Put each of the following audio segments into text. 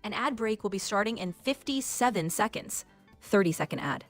An ad break will be starting in 57 seconds. 30-second ad.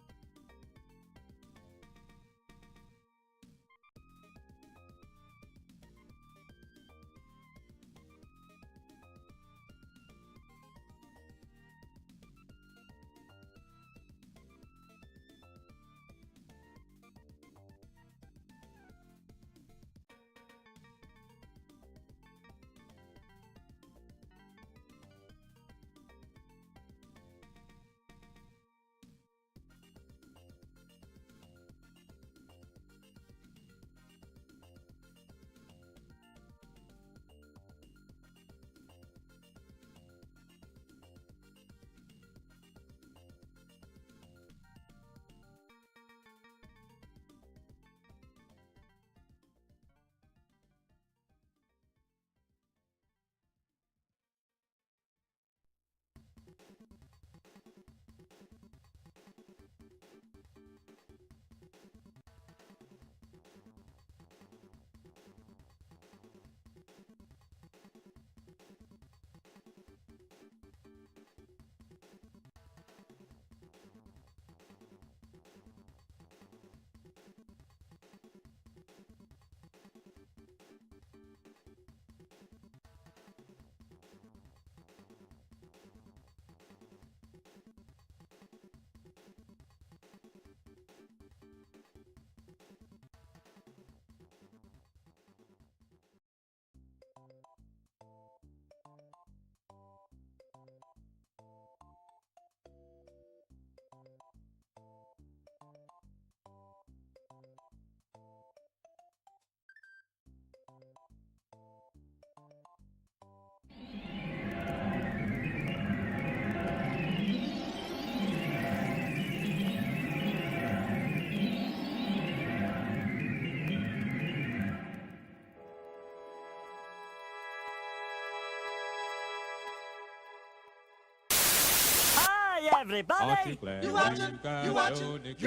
Everybody, you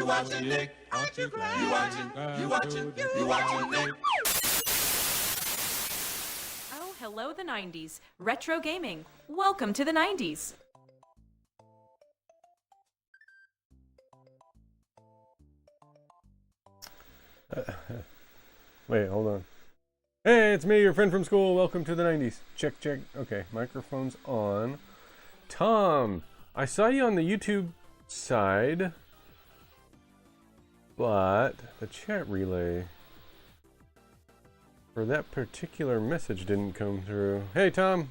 watching Nick? Aren't you glad? You watching Nick? Oh, hello the 90s. Retro gaming. Welcome to the 90s. Wait, hold on. Hey, it's me, your friend from school. Welcome to the 90s. Check, check. Okay, microphone's on. Tom, I saw you on the YouTube side, but the chat relay for that particular message didn't come through. Hey, Tom.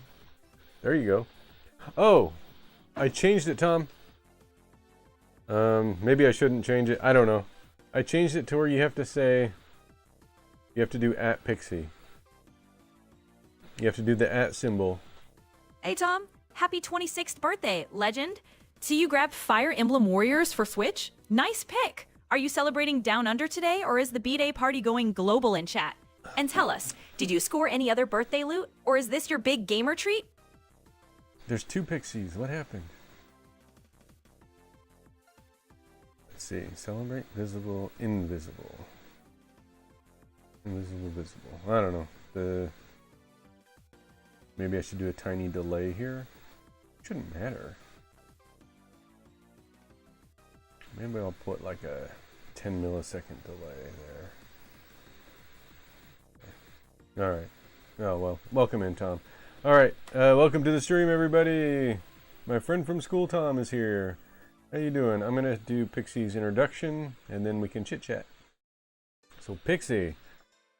There you go. Oh, I changed it, Tom. Maybe I shouldn't change it. I don't know. I changed it to where you have to say, you have to do @Pixie. You have to do the @ symbol. Hey, Tom. Happy 26th birthday, legend. So you grabbed Fire Emblem Warriors for Switch? Nice pick. Are you celebrating Down Under today, or is the B-Day party going global in chat? And tell us, did you score any other birthday loot, or is this your big gamer treat? There's 2 Pixies. What happened? Let's see. Celebrate, visible, invisible. Invisible, visible. I don't know. Maybe I should do a tiny delay here. Shouldn't matter. Maybe I'll put like a 10 millisecond delay there. Alright. Oh, well. Welcome in, Tom. Alright. Welcome to the stream, everybody. My friend from school, Tom, is here. How you doing? I'm going to do Pixie's introduction, and then we can chit-chat. So, Pixie,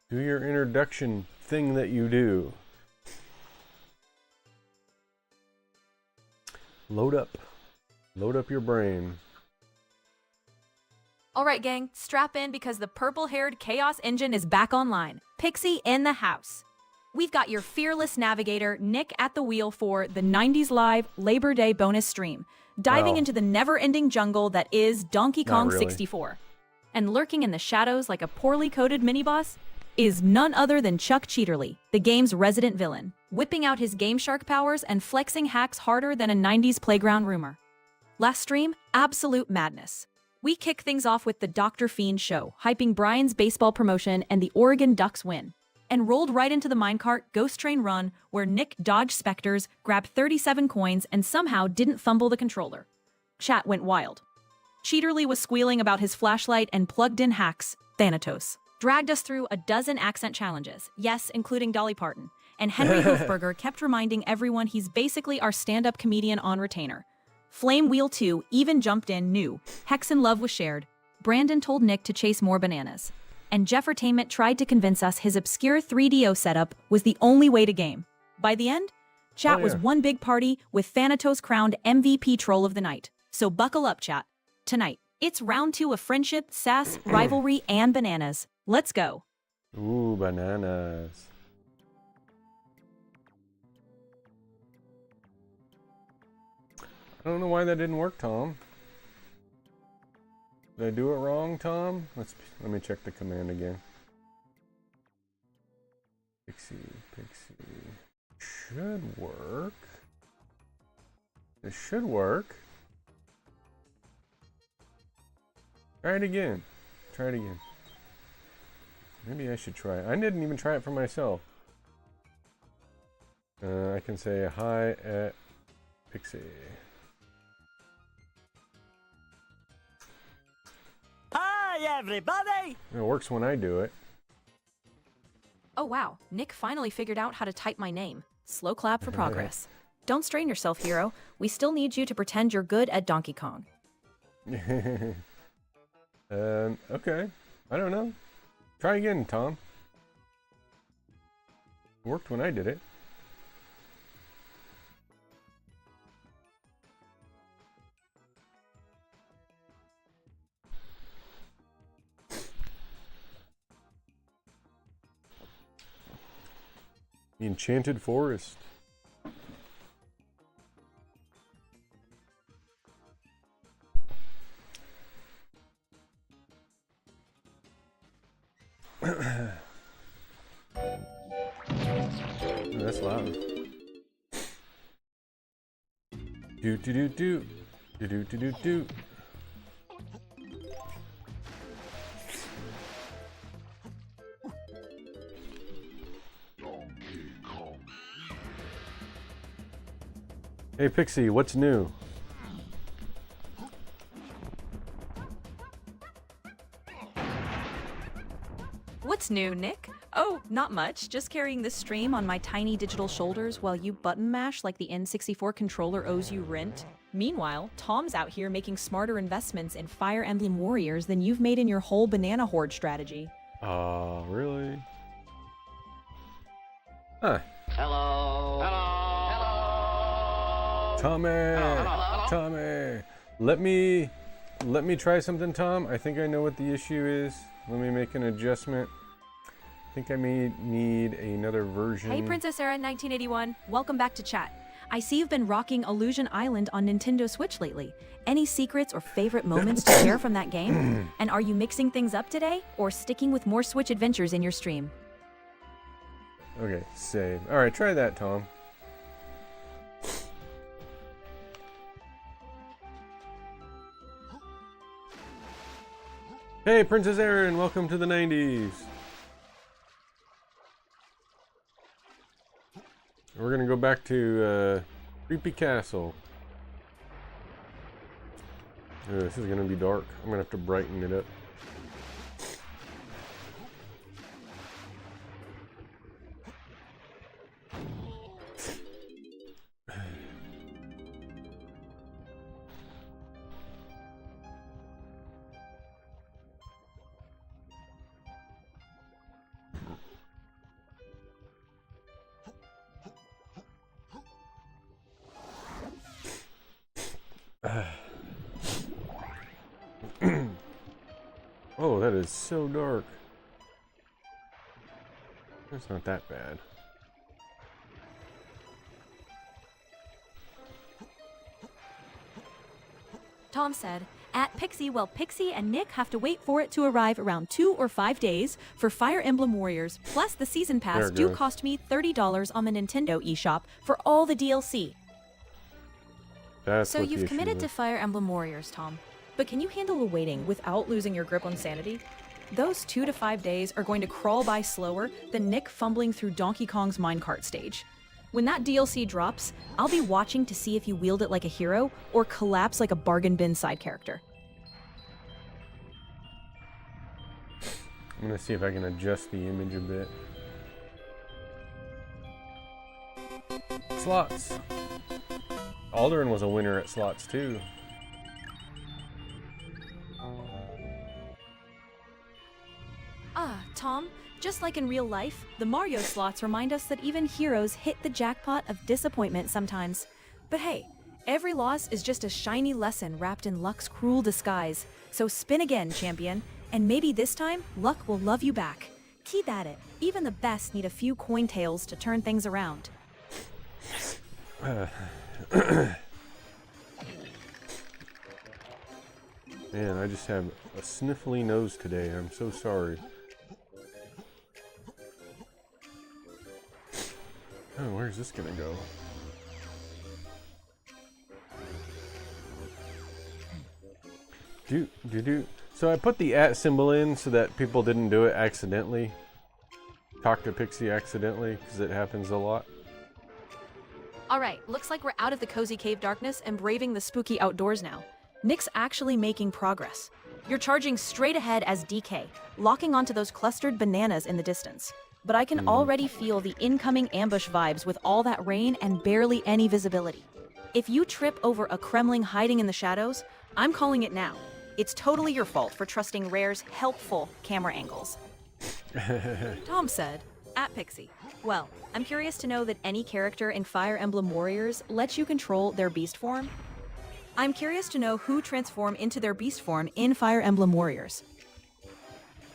do your introduction thing that you do. Load up your brain. All right, gang, strap in because the purple-haired Chaos Engine is back online. Pixie in the house. We've got your fearless navigator, Nick, at the wheel for the 90s Live Labor Day bonus stream, diving into the never-ending jungle that is Donkey Kong 64. And lurking in the shadows like a poorly coded mini-boss is none other than Chuck Cheaterly, the game's resident villain, whipping out his Game Shark powers and flexing hacks harder than a 90s playground rumor. Last stream, absolute madness. We kick things off with the Dr. Fiend show, hyping Brian's baseball promotion and the Oregon Ducks win. and rolled right into the minecart Ghost Train Run, where Nick dodged specters, grabbed 37 coins, and somehow didn't fumble the controller. Chat went wild. Cheaterly was squealing about his flashlight and plugged-in hacks, Thanatos. Dragged us through a dozen accent challenges, yes, including Dolly Parton. And Henry Hofberger kept reminding everyone he's basically our stand-up comedian on retainer. Flame Wheel 2 even jumped in new. Hex and Love was shared. Brandon told Nick to chase more bananas. And Jeffertainment tried to convince us his obscure 3DO setup was the only way to game. By the end, chat was one big party with Thanatos crowned MVP troll of the night. So buckle up, chat. Tonight, it's round 2 of friendship, sass, rivalry, and bananas. Let's go. Ooh, bananas. I don't know why that didn't work, Tom. Did I do it wrong, Tom? Let me check the command again. Pixie. Should work. It should work. Try it again. Maybe I should try it. I didn't even try it for myself. I can say hi at Pixie. Hi, everybody! It works when I do it. Oh wow, Nick finally figured out how to type my name. Slow clap for progress. Don't strain yourself, hero. We still need you to pretend you're good at Donkey Kong. Okay. I don't know. Try again, Tom. It worked when I did it. The Enchanted Forest. That's loud. Do do do do do do do do do. Hey Pixie, what's new? What's new, Nick? Oh, not much. Just carrying this stream on my tiny digital shoulders while you button mash like the N64 controller owes you rent. Meanwhile, Tom's out here making smarter investments in Fire Emblem Warriors than you've made in your whole banana horde strategy. Really? Huh. Hello. Tommy! Let me try something, Tom. I think I know what the issue is. Let me make an adjustment. I think I may need another version. Hey Princess Era 1981, welcome back to chat. I see you've been rocking Illusion Island on Nintendo Switch lately. Any secrets or favorite moments to share from that game? And are you mixing things up today, or sticking with more Switch adventures in your stream? Okay, save. Alright, try that, Tom. Hey, Princess Erin, welcome to the 90s. We're gonna go back to Creepy Castle. This is gonna be dark. I'm gonna have to brighten it up. Oh, that is so dark. It's not that bad. Tom said, at Pixie, well, Pixie and Nick have to wait for it to arrive around 2 or 5 days for Fire Emblem Warriors, plus the season pass do cost me $30 on the Nintendo eShop for all the DLC. So you've committed to Fire Emblem Warriors, Tom. But can you handle the waiting without losing your grip on sanity? those 2 to 5 days are going to crawl by slower than Nick fumbling through Donkey Kong's minecart stage. When that DLC drops, I'll be watching to see if you wield it like a hero or collapse like a bargain bin side character. I'm gonna see if I can adjust the image a bit. Slots. Alderin was a winner at slots too. Ah, Tom, just like in real life, the Mario slots remind us that even heroes hit the jackpot of disappointment sometimes. But hey, every loss is just a shiny lesson wrapped in luck's cruel disguise. So spin again, champion, and maybe this time, luck will love you back. Keep at it. Even the best need a few coin tails to turn things around. Man, I just have a sniffly nose today. I'm so sorry. Oh, where's this gonna go? Do. So I put the @ symbol in so that people didn't do it accidentally. Talk to Pixie accidentally, because it happens a lot. Alright, looks like we're out of the cozy cave darkness and braving the spooky outdoors now. Nick's actually making progress. You're charging straight ahead as DK, locking onto those clustered bananas in the distance. But I can already feel the incoming ambush vibes with all that rain and barely any visibility. If you trip over a Kremling hiding in the shadows, I'm calling it now. It's totally your fault for trusting Rare's helpful camera angles. Tom said, @Pixie. Well, I'm curious to know that any character in Fire Emblem Warriors lets you control their beast form. I'm curious to know who transform into their beast form in Fire Emblem Warriors.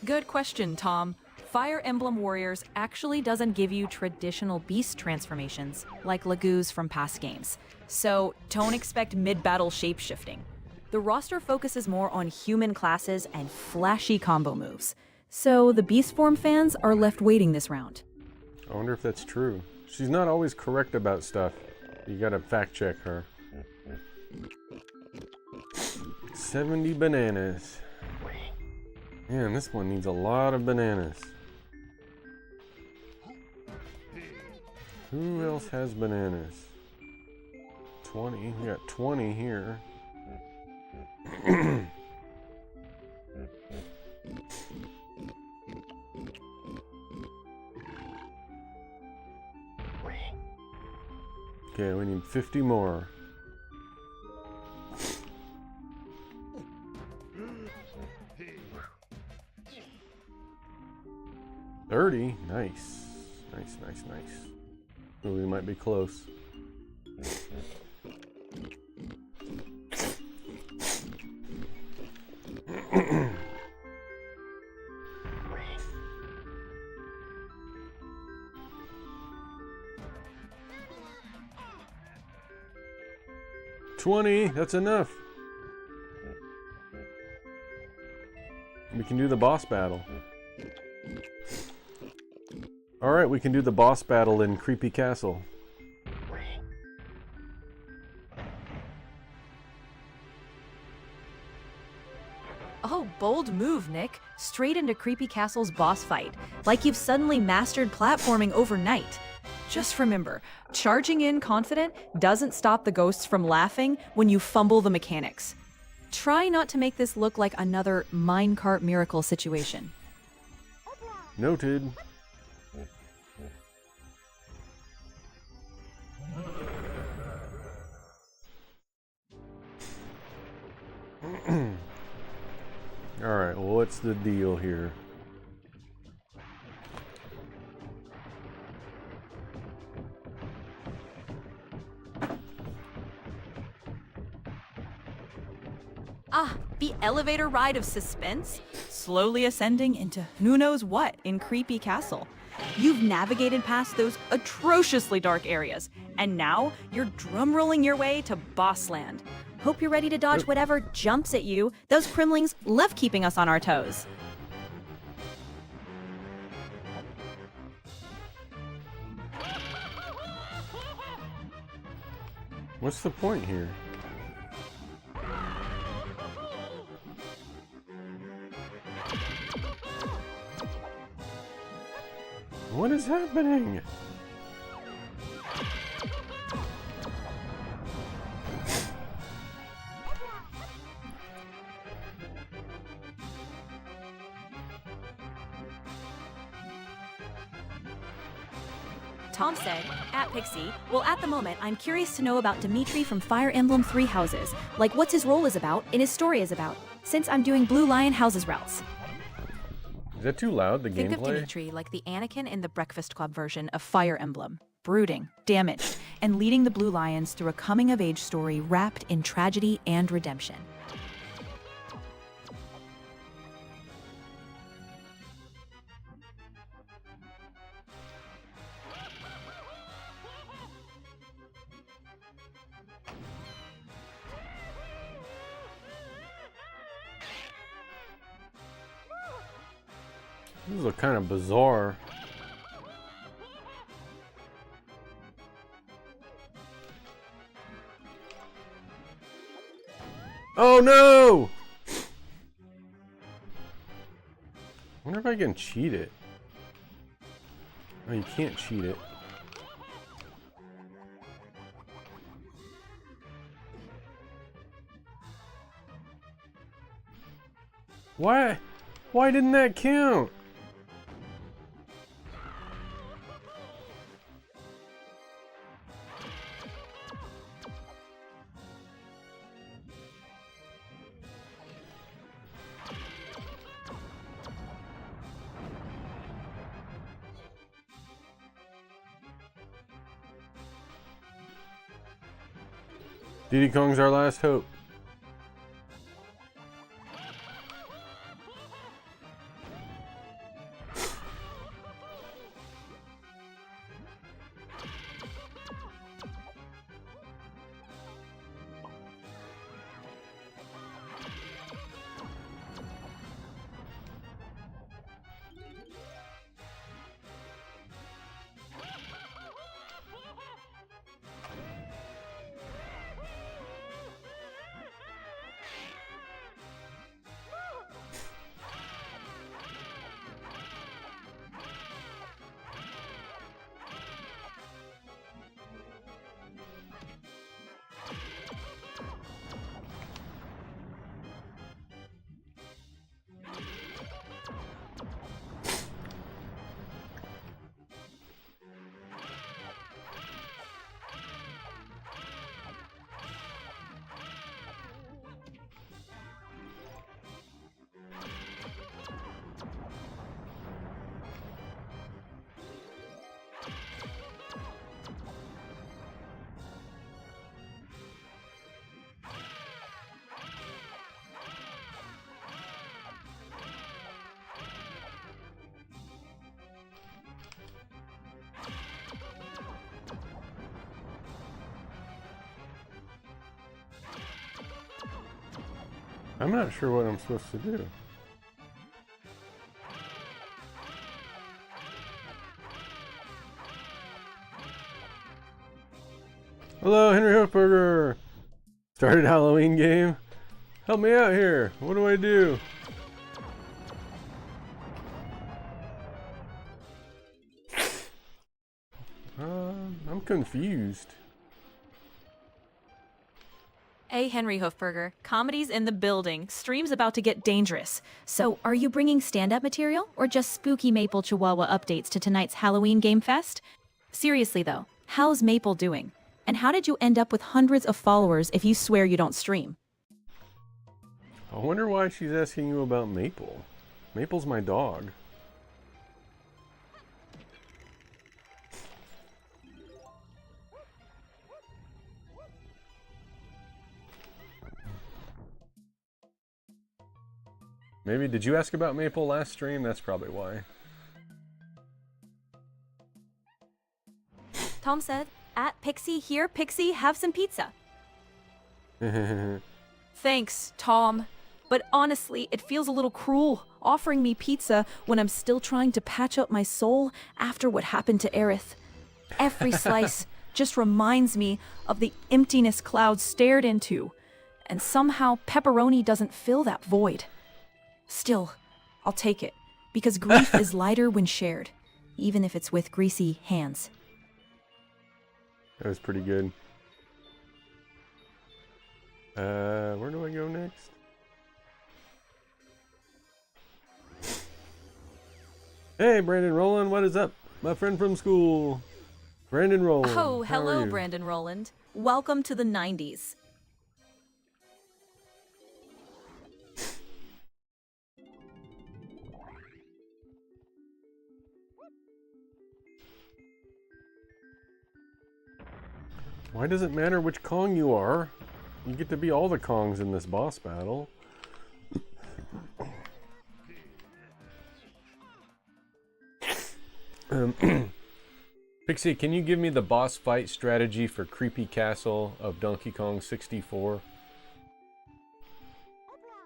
Good question, Tom. Fire Emblem Warriors actually doesn't give you traditional beast transformations like Lagoo's from past games, so don't expect mid-battle shape-shifting. The roster focuses more on human classes and flashy combo moves, so the beast form fans are left waiting this round. I wonder if that's true. She's not always correct about stuff. You gotta fact check her. 70 bananas. Man, this one needs a lot of bananas. Who else has bananas? 20. We got 20 here. Okay, we need 50 more. $30? Nice. Nice. Ooh, we might be close. $20, that's enough. We can do the boss battle. Alright, we can do the boss battle in Creepy Castle. Oh, bold move, Nick. Straight into Creepy Castle's boss fight, like you've suddenly mastered platforming overnight. Just remember, charging in confident doesn't stop the ghosts from laughing when you fumble the mechanics. Try not to make this look like another minecart miracle situation. Noted. Alright, well, what's the deal here? Ah, the elevator ride of suspense, slowly ascending into who knows what in Creepy Castle. You've navigated past those atrociously dark areas, and now you're drumrolling your way to Bossland. Hope you're ready to dodge whatever jumps at you. Those Kremlings love keeping us on our toes. What's the point here? is happening? Tom said, at Pixie, well, at the moment, I'm curious to know about Dimitri from Fire Emblem Three Houses. Like, what's his role is about, and his story is about, since I'm doing Blue Lion Houses routes. Is that too loud, the Think of gameplay? Dimitri like the Anakin in the Breakfast Club version of Fire Emblem. Brooding, damaged, and leading the Blue Lions through a coming-of-age story wrapped in tragedy and redemption. These look kind of bizarre. Oh no! I wonder if I can cheat it. Oh, you can't cheat it. Why? Why didn't that count? Diddy Kong's our last hope. I'm not sure what I'm supposed to do. Hello, Henry Hofberger! Started Halloween game? Help me out here! What do I do? I'm confused. Hey, Henry Hofberger, comedy's in the building. Stream's about to get dangerous. So, are you bringing stand-up material or just spooky Maple Chihuahua updates to tonight's Halloween Game Fest? Seriously though, how's Maple doing? And how did you end up with hundreds of followers if you swear you don't stream? I wonder why she's asking you about Maple. Maple's my dog. Maybe, did you ask about Maple last stream? That's probably why. Tom said, at Pixie, here, Pixie, have some pizza. Thanks, Tom. But honestly, it feels a little cruel offering me pizza when I'm still trying to patch up my soul after what happened to Aerith. Every slice just reminds me of the emptiness Cloud stared into, and somehow pepperoni doesn't fill that void. Still, I'll take it, because grief is lighter when shared, even if it's with greasy hands. That was pretty good. Where do I go next? Hey, Brandon Rowland, what is up? My friend from school. Brandon Rowland. Oh, how are hello, you? Brandon Rowland. Welcome to the 90s. Why does it matter which Kong you are? You get to be all the Kongs in this boss battle. Pixie, can you give me the boss fight strategy for Creepy Castle of Donkey Kong 64?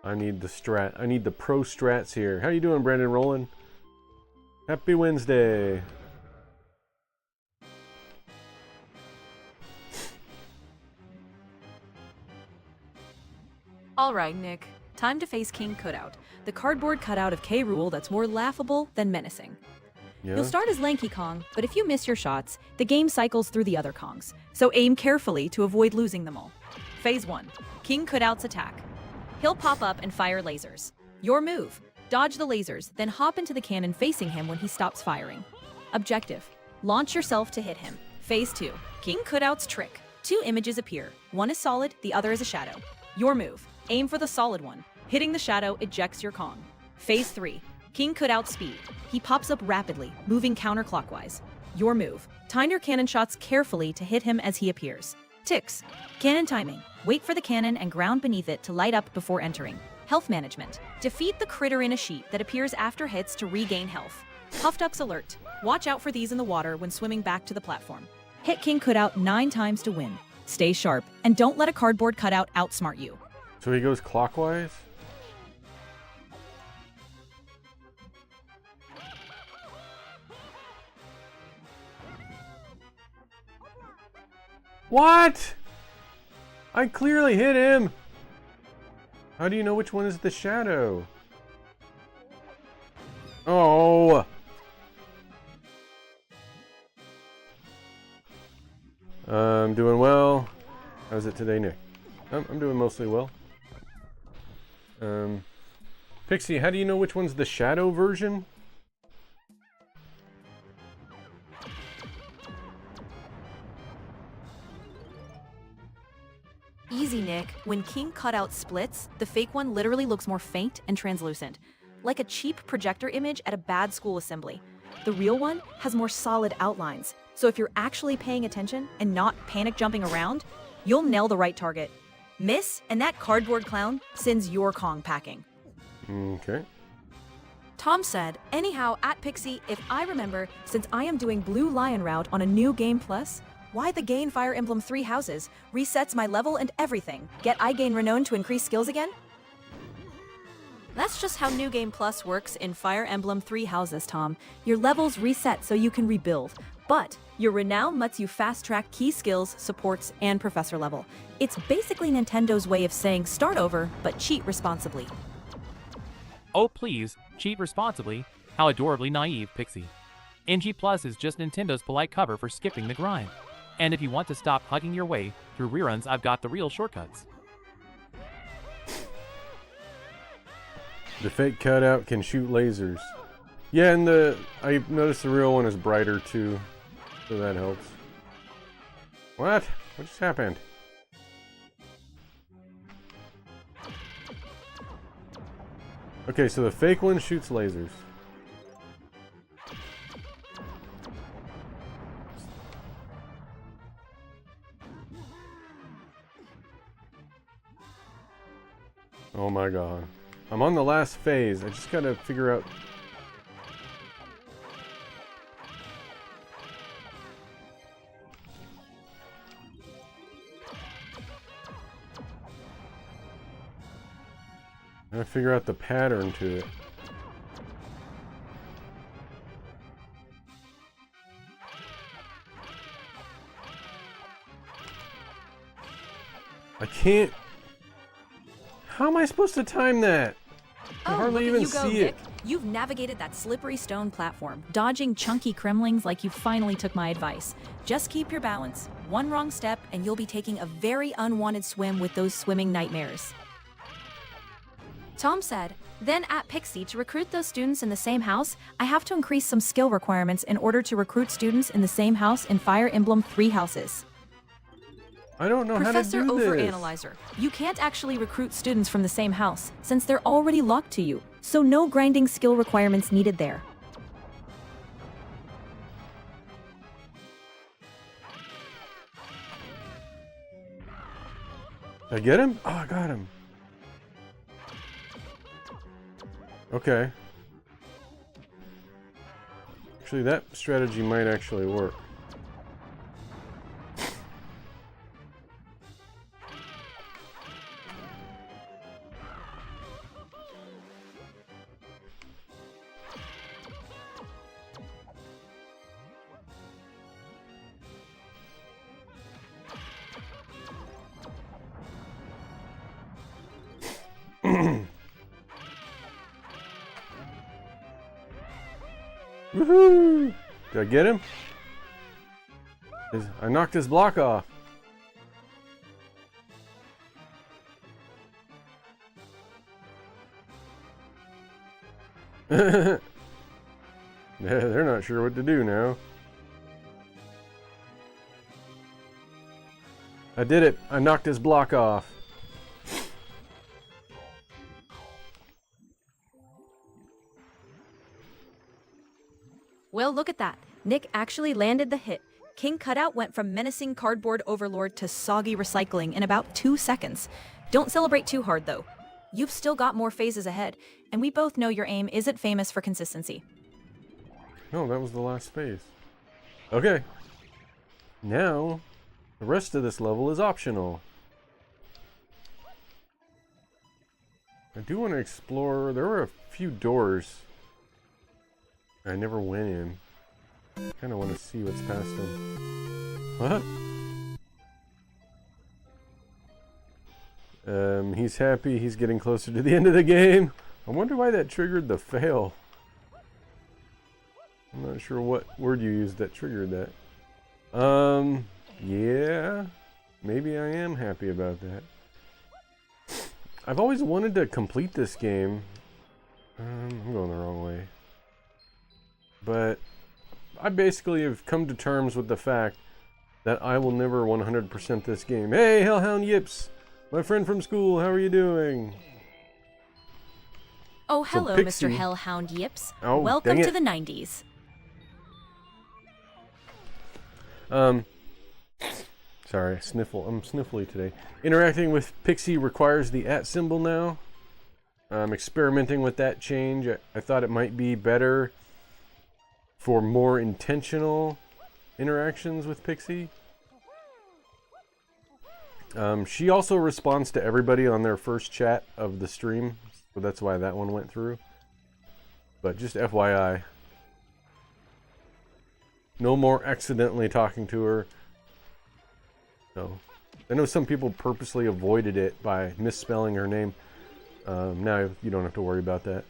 I need the pro strats here. How you doing, Brandon Rowland? Happy Wednesday. Alright, Nick. Time to face King Cutout, the cardboard cutout of K. Rool that's more laughable than menacing. Yeah? You'll start as Lanky Kong, but if you miss your shots, the game cycles through the other Kongs, so aim carefully to avoid losing them all. Phase 1. King Cutout's attack. He'll pop up and fire lasers. Your move. Dodge the lasers, then hop into the cannon facing him when he stops firing. Objective. Launch yourself to hit him. Phase 2. King Cutout's trick. 2 images appear. One is solid, the other is a shadow. Your move. Aim for the solid one. Hitting the shadow ejects your Kong. Phase 3. King Cutout's speed. He pops up rapidly, moving counterclockwise. Your move. Time your cannon shots carefully to hit him as he appears. Ticks. Cannon timing. Wait for the cannon and ground beneath it to light up before entering. Health management. Defeat the critter in a sheet that appears after hits to regain health. Puff Ducks alert. Watch out for these in the water when swimming back to the platform. Hit King Cutout 9 times to win. Stay sharp, and don't let a cardboard cutout outsmart you. So he goes clockwise? What? I clearly hit him. How do you know which one is the shadow? Oh. I'm doing well. How's it today, Nick? I'm doing mostly well. Pixie, how do you know which one's the shadow version? Easy, Nick. When King Cutout splits, the fake one literally looks more faint and translucent, like a cheap projector image at a bad school assembly. The real one has more solid outlines, so if you're actually paying attention and not panic jumping around, you'll nail the right target. Miss, and that cardboard clown sends your Kong packing. Okay. Tom said, anyhow, at Pixie, if I remember, since I am doing Blue Lion route on a new Game Plus, why the gain Fire Emblem 3 houses resets my level and everything. Get I gain renown to increase skills again? That's just how New Game Plus works in Fire Emblem 3 houses, Tom. Your levels reset so you can rebuild, but your renown lets you fast-track key skills, supports, and professor level. It's basically Nintendo's way of saying start over, but cheat responsibly. Oh please, cheat responsibly. How adorably naive, Pixie. NG Plus is just Nintendo's polite cover for skipping the grind. And if you want to stop hugging your way through reruns, I've got the real shortcuts. The fake cutout can shoot lasers. Yeah, and I noticed the real one is brighter too, so that helps. What? What just happened? Okay, so the fake one shoots lasers. Oh my god. I'm on the last phase. I just gotta figure out... I gotta figure out the pattern to it. I can't... How am I supposed to time that? I hardly look at even you go, see Nick. it. You've navigated that slippery stone platform, dodging chunky cremlings like you finally took my advice. Just keep your balance. One wrong step, and you'll be taking a very unwanted swim with those swimming nightmares. Tom said, then at Pixie, to recruit those students in the same house, I have to increase some skill requirements in order to recruit students in the same house in Fire Emblem 3 houses. I don't know Professor how to do this. Overanalyzer, you can't actually recruit students from the same house, since they're already locked to you, so no grinding skill requirements needed there. Did I get him? Oh, I got him. Okay. Actually, that strategy might actually work. Woohoo! Did I get him? I knocked his block off. Yeah, they're not sure what to do now. I did it. I knocked his block off. Well, look at that. Nick actually landed the hit. King Cutout went from menacing cardboard overlord to soggy recycling in about 2 seconds. Don't celebrate too hard, though. You've still got more phases ahead, and we both know your aim isn't famous for consistency. No, that was the last phase. Okay. Now, the rest of this level is optional. I do want to explore. There were a few doors I never went in. Kind of want to see what's past them. What? He's happy. He's getting closer to the end of the game. I wonder why that triggered the fail. I'm not sure what word you used that triggered that. Yeah. Maybe I am happy about that. I've always wanted to complete this game. I'm going the wrong way. But I basically have come to terms with the fact that I will never 100% this game. Hey, Hellhound Yips! My friend from school, how are you doing? Oh, hello, Pixie. Mr. Hellhound Yips. Oh, Welcome dang to it. the 90s. Sorry, sniffle. I'm sniffly today. Interacting with Pixie requires the @ symbol now. I'm experimenting with that change. I thought it might be better for more intentional interactions with Pixie. She also responds to everybody on their first chat of the stream, so that's why that one went through. But just FYI. No more accidentally talking to her. So, I know some people purposely avoided it by misspelling her name. Now you don't have to worry about that.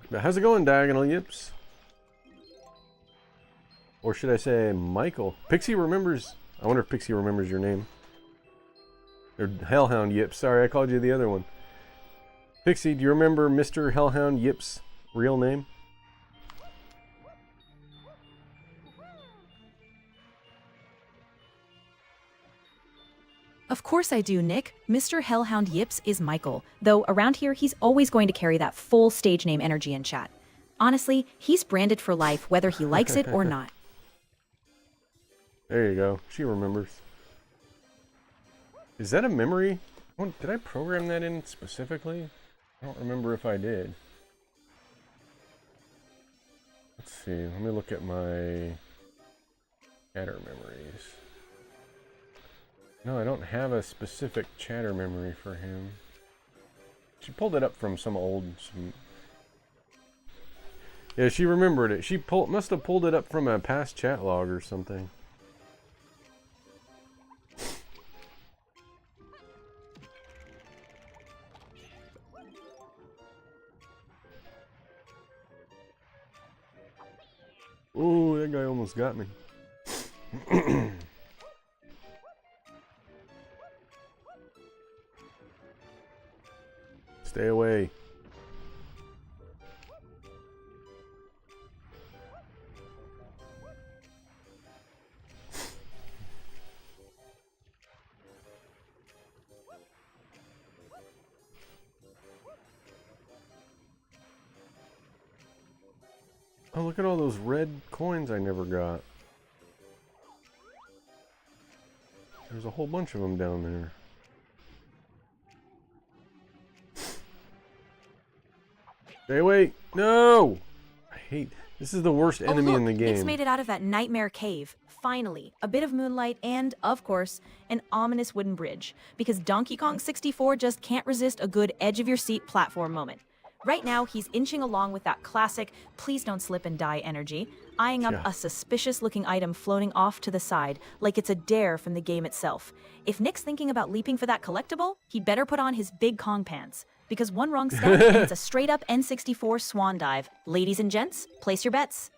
But how's it going, Diagonal Yips? Or should I say Michael? Pixie remembers. I wonder if Pixie remembers your name. Or Hellhound Yips. Sorry, I called you the other one. Pixie, do you remember Mr. Hellhound Yips' real name? Of course I do, Nick. Mr. Hellhound Yips is Michael, though around here he's always going to carry that full stage name energy in chat. Honestly, he's branded for life whether he likes it or not. There you go. She remembers. Is that a memory? Did I program that in specifically? I don't remember if I did. Let's see. Let me look at my chatter memories. No, I don't have a specific chatter memory for him. She pulled it up from some old... Yeah, she remembered it. She must have pulled it up from a past chat log or something. Oh, that guy almost got me. Stay away. Oh, look at all those red coins I never got. There's a whole bunch of them down there. Stay away! No! I hate... This is the worst enemy in the game. Nick's made it out of that nightmare cave. Finally, a bit of moonlight and, of course, an ominous wooden bridge. Because Donkey Kong 64 just can't resist a good edge-of-your-seat platform moment. Right now, he's inching along with that classic, please don't slip and die energy, eyeing up a suspicious-looking item floating off to the side, like it's a dare from the game itself. If Nick's thinking about leaping for that collectible, he'd better put on his big Kong pants. Because one wrong step, and it's a straight-up N64 swan dive. Ladies and gents, place your bets.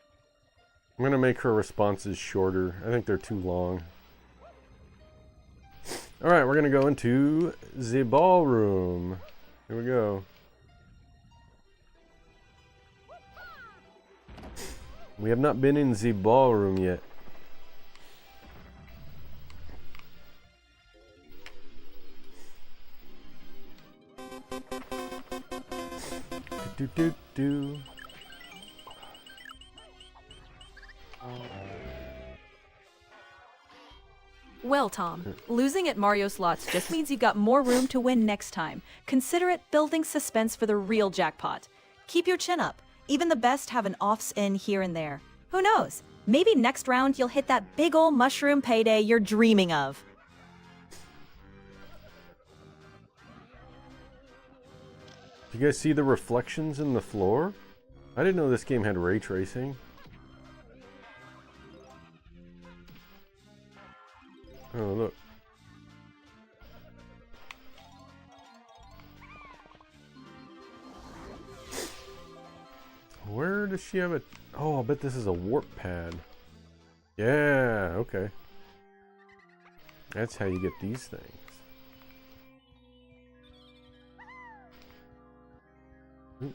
I'm gonna make her responses shorter. I think they're too long. Alright, we're gonna go into the ballroom. Here we go. We have not been in the ballroom yet. Do do do. Well, Tom, losing at Mario Slots just means you've got more room to win next time. Consider it building suspense for the real jackpot. Keep your chin up. Even the best have an offs in here and there. Who knows? Maybe next round you'll hit that big ol' mushroom payday you're dreaming of. Do you guys see the reflections in the floor? I didn't know this game had ray tracing. Oh, look. Where does she have it? Oh, I bet this is a warp pad. Yeah, okay. That's how you get these things. Ooh.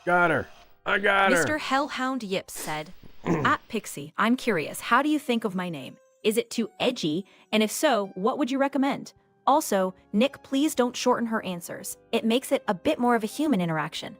Got her. I got her. Mr. Hellhound Yips said, at Pixie, I'm curious, how do you think of my name? Is it too edgy? And if so, what would you recommend? Also, Nick, please don't shorten her answers. It makes it a bit more of a human interaction.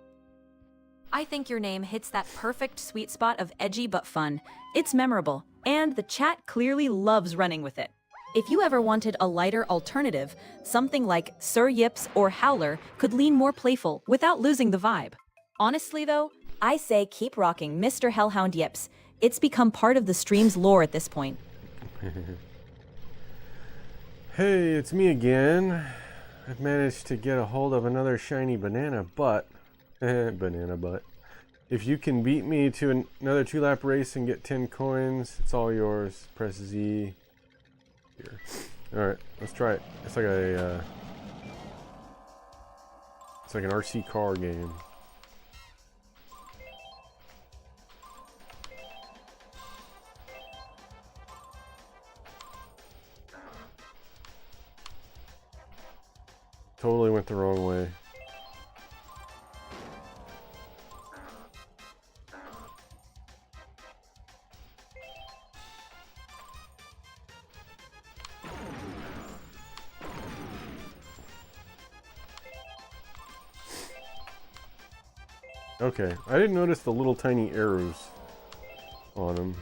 I think your name hits that perfect sweet spot of edgy but fun. It's memorable, and the chat clearly loves running with it. If you ever wanted a lighter alternative, something like Sir Yips or Howler could lean more playful without losing the vibe. Honestly though, I say keep rocking Mr. Hellhound Yips. It's become part of the stream's lore at this point. Hey, it's me again. I've managed to get a hold of another shiny banana butt. Banana butt. If you can beat me to another 2-lap race and get 10 coins, it's all yours. Press Z. Here. Alright, let's try it. It's like a it's like an RC car game. Totally went the wrong way. Okay, I didn't notice the little tiny arrows on them.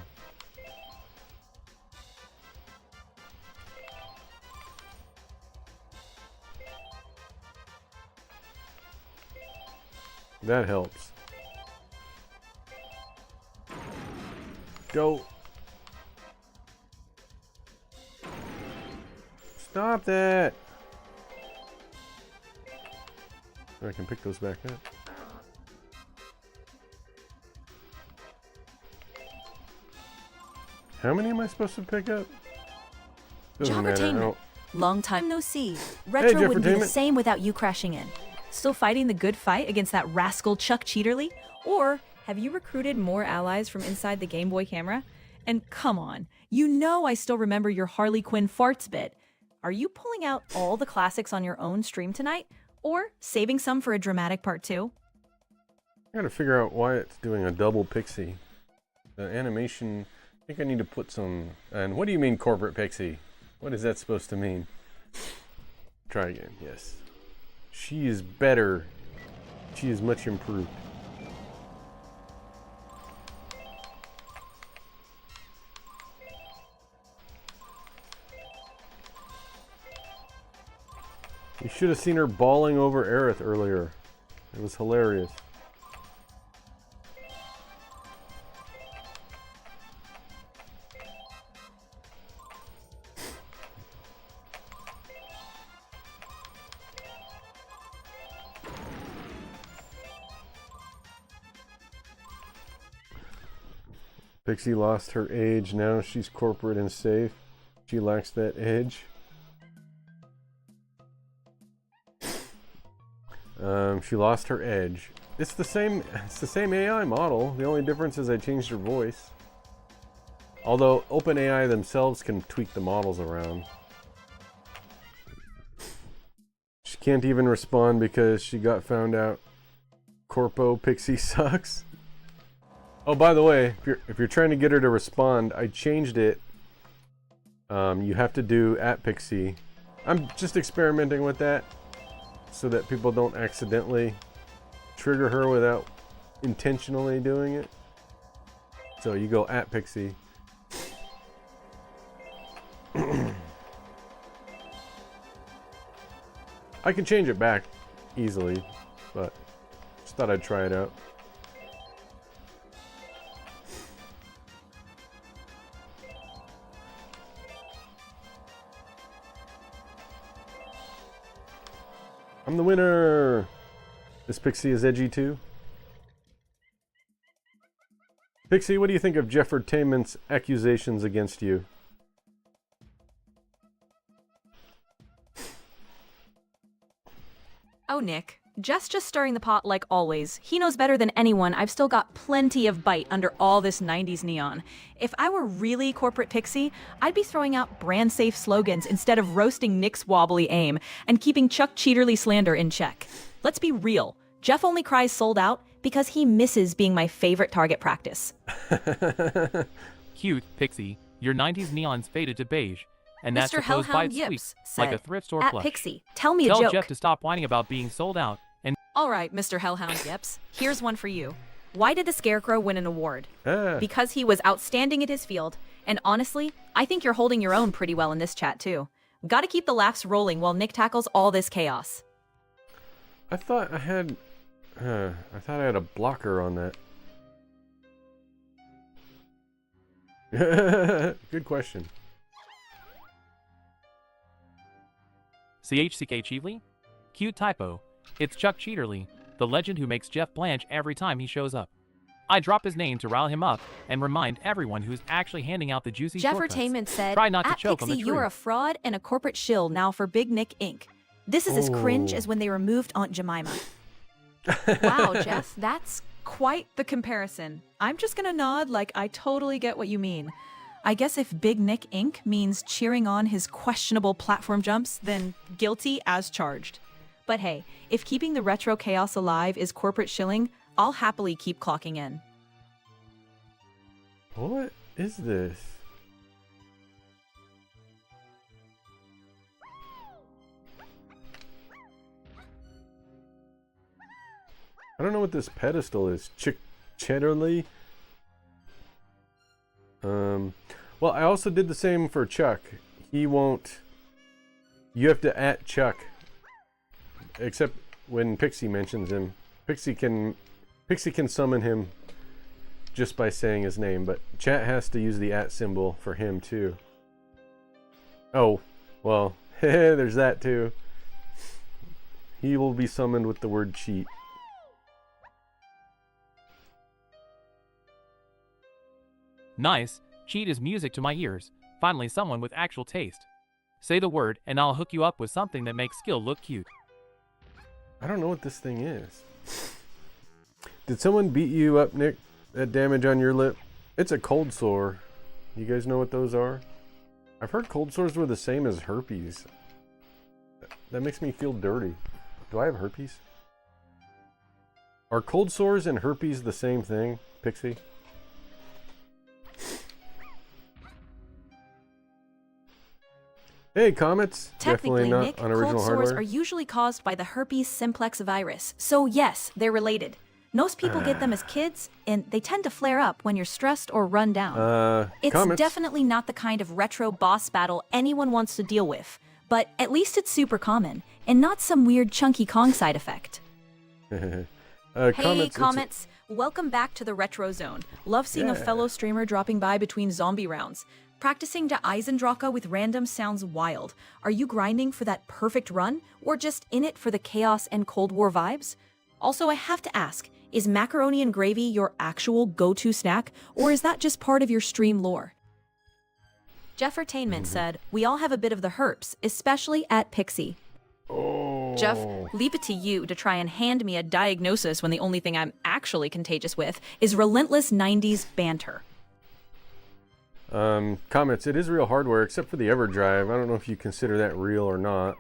That helps. Go. Stop that. I can pick those back up. How many am I supposed to pick up? Doesn't matter. I Joffertainment, don't- long time no see. Retro wouldn't be the Jeffertainment. same without you crashing in. Still fighting the good fight against that rascal Chuck Cheaterly? Or have you recruited more allies from inside the Game Boy camera? And come on, you know I still remember your Harley Quinn farts bit. Are you pulling out all the classics on your own stream tonight? Or saving some for a dramatic part 2? I gotta figure out why it's doing a double pixie. The animation, I think I need to put some... And what do you mean corporate pixie? What is that supposed to mean? Try again, yes. She is better. She is much improved. You should have seen her bawling over Aerith earlier. It was hilarious. Pixie lost her age, now she's corporate and safe. She lacks that edge. She lost her edge. It's the same AI model. The only difference is I changed her voice. Although OpenAI themselves can tweak the models around. She can't even respond because she got found out Corpo Pixie sucks. Oh, by the way, if you're trying to get her to respond, I changed it. You have to do @Pixie. I'm just experimenting with that so that people don't accidentally trigger her without intentionally doing it. So you go @Pixie. I can change it back easily, but just thought I'd try it out. I'm the winner! This Pixie is edgy too. Pixie, what do you think of Jeffertainment's accusations against you? Oh, Nick. Jeff's just stirring the pot like always. He knows better than anyone I've still got plenty of bite under all this 90s neon. If I were really corporate Pixie, I'd be throwing out brand-safe slogans instead of roasting Nick's wobbly aim and keeping Chuck Cheaterly slander in check. Let's be real. Jeff only cries sold out because he misses being my favorite target practice. Cute, Pixie. Your 90s neon's faded to beige, and that's Mr. supposed by Hellhound its sweep, Yips like said, a thrift store plush. @Pixie, tell me a Tell joke. Jeff to stop whining about being sold out, and All right, Mr. Hellhound Yips, here's one for you. Why did the Scarecrow win an award? Because he was outstanding at his field, and honestly, I think you're holding your own pretty well in this chat too. Gotta keep the laughs rolling while Nick tackles all this chaos. I thought I had a blocker on that. Good question. CHCK Cheevely? Cute typo. It's Chuck Cheaterly, the legend who makes Jeff blanch every time he shows up. I drop his name to rile him up and remind everyone who's actually handing out the juicy shortcuts. Jeffertainment said, Try not to "At choke on the Pixie, you're a truth." fraud and a corporate shill now for Big Nick Inc. This is as cringe Oh. as when they removed Aunt Jemima." Wow, Jeff, that's quite the comparison. I'm just gonna nod like I totally get what you mean. I guess if Big Nick Inc. means cheering on his questionable platform jumps, then guilty as charged. But hey, if keeping the retro chaos alive is corporate shilling, I'll happily keep clocking in. What is this? I don't know what this pedestal is. Cheddarly? Well, I also did the same for Chuck. He won't... You have to @Chuck. Except when Pixie mentions him. Pixie can summon him just by saying his name, but chat has to use the @ symbol for him too. Oh, well, there's that too. He will be summoned with the word cheat. Nice. Cheat is music to my ears. Finally someone with actual taste. Say the word, and I'll hook you up with something that makes skill look cute. I don't know what this thing is. Did someone beat you up, Nick? That damage on your lip? It's a cold sore. You guys know what those are? I've heard cold sores were the same as herpes. That makes me feel dirty. Do I have herpes? Are cold sores and herpes the same thing, Pixie? Hey, Comets. Technically, Definitely not Nick, on original cold sores hardware. are usually caused by the herpes simplex virus. So yes, they're related. Most people get them as kids, and they tend to flare up when you're stressed or run down. It's Comets. definitely not the kind of retro boss battle anyone wants to deal with, but at least it's super common, and not some weird chunky Kong side effect. Hey, Comets, Comets! Welcome back to the Retro Zone. Love seeing a Yeah. fellow streamer dropping by between zombie rounds. Practicing to Eisendrache with random sounds wild. Are you grinding for that perfect run, or just in it for the chaos and Cold War vibes? Also, I have to ask, is macaroni and gravy your actual go-to snack, or is that just part of your stream lore? Jeffertainment said, we all have a bit of the herps, especially at Pixie. Oh. Jeff, leave it to you to try and hand me a diagnosis when the only thing I'm actually contagious with is relentless 90s banter. Comets, it is real hardware except for the EverDrive. I don't know if you consider that real or not.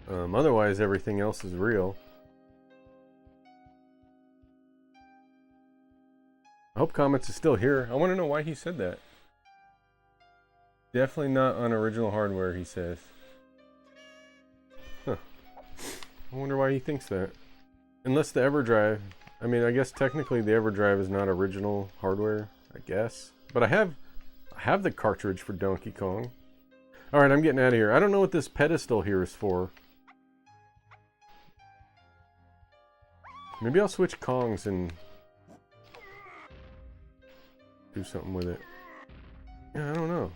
Otherwise, everything else is real. I hope Comets is still here. I want to know why he said that. Definitely not on original hardware, he says. Huh. I wonder why he thinks that. Unless the EverDrive. I mean, I guess technically the EverDrive is not original hardware, I guess. But I have the cartridge for Donkey Kong. Alright, I'm getting out of here. I don't know what this pedestal here is for. Maybe I'll switch Kongs and do something with it. Yeah, I don't know.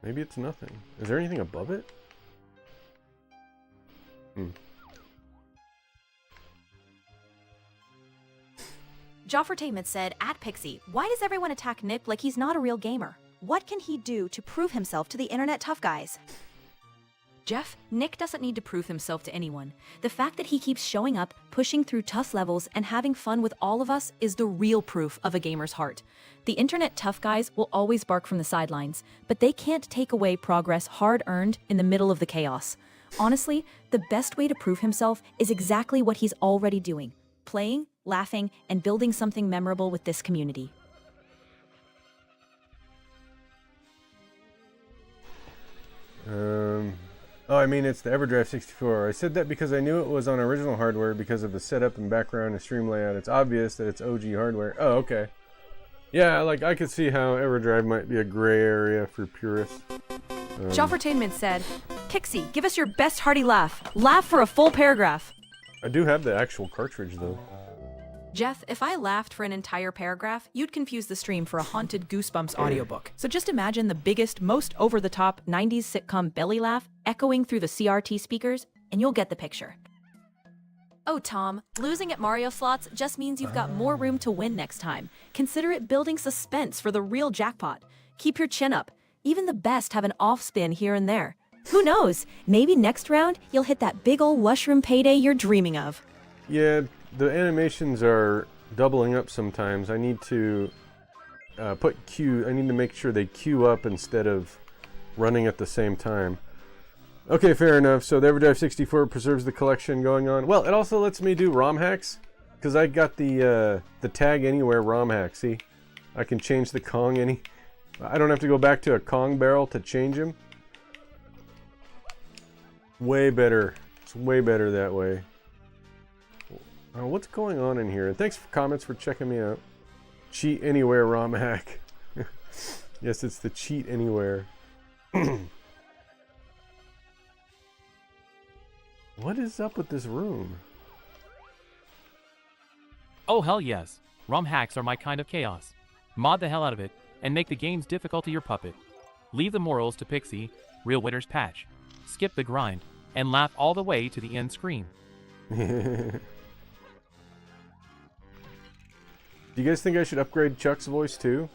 Maybe it's nothing. Is there anything above it? Joffertainment said, at Pixie, why does everyone attack Nip like he's not a real gamer? What can he do to prove himself to the internet tough guys? Jeff, Nick doesn't need to prove himself to anyone. The fact that he keeps showing up, pushing through tough levels, and having fun with all of us is the real proof of a gamer's heart. The internet tough guys will always bark from the sidelines, but they can't take away progress hard-earned in the middle of the chaos. Honestly, the best way to prove himself is exactly what he's already doing: playing, laughing, and building something memorable with this community. Oh, I mean, it's the EverDrive 64. I said that because I knew it was on original hardware because of the setup and background and stream layout. It's obvious that it's OG hardware. Oh, okay. Yeah, like, I could see how EverDrive might be a gray area for purists. Joffertainment said, Pixie, give us your best hearty laugh. Laugh for a full paragraph. I do have the actual cartridge, though. Jeff, if I laughed for an entire paragraph, you'd confuse the stream for a haunted Goosebumps audiobook. So just imagine the biggest, most over-the-top 90s sitcom belly laugh echoing through the CRT speakers, and you'll get the picture. Oh, Tom, losing at Mario Slots just means you've got more room to win next time. Consider it building suspense for the real jackpot. Keep your chin up. Even the best have an off-spin here and there. Who knows? Maybe next round, you'll hit that big ol' washroom payday you're dreaming of. Yeah, the animations are doubling up sometimes. I need to I need to make sure they queue up instead of running at the same time. Okay, fair enough. So the EverDrive 64 preserves the collection going on. Well, it also lets me do ROM hacks, because I got the Tag Anywhere ROM hack. See, I can change the Kong I don't have to go back to a Kong barrel to change him. Way better. It's way better that way. What's going on in here? And thanks for comments for checking me out. Cheat Anywhere ROM hack. Yes, it's the Cheat Anywhere. What is up with this room? Oh hell yes, ROM hacks are my kind of chaos. Mod the hell out of it, and make the game's difficulty your puppet. Leave the morals to Pixie, real winners patch. Skip the grind, and laugh all the way to the end screen. Do you guys think I should upgrade Chuck's voice too?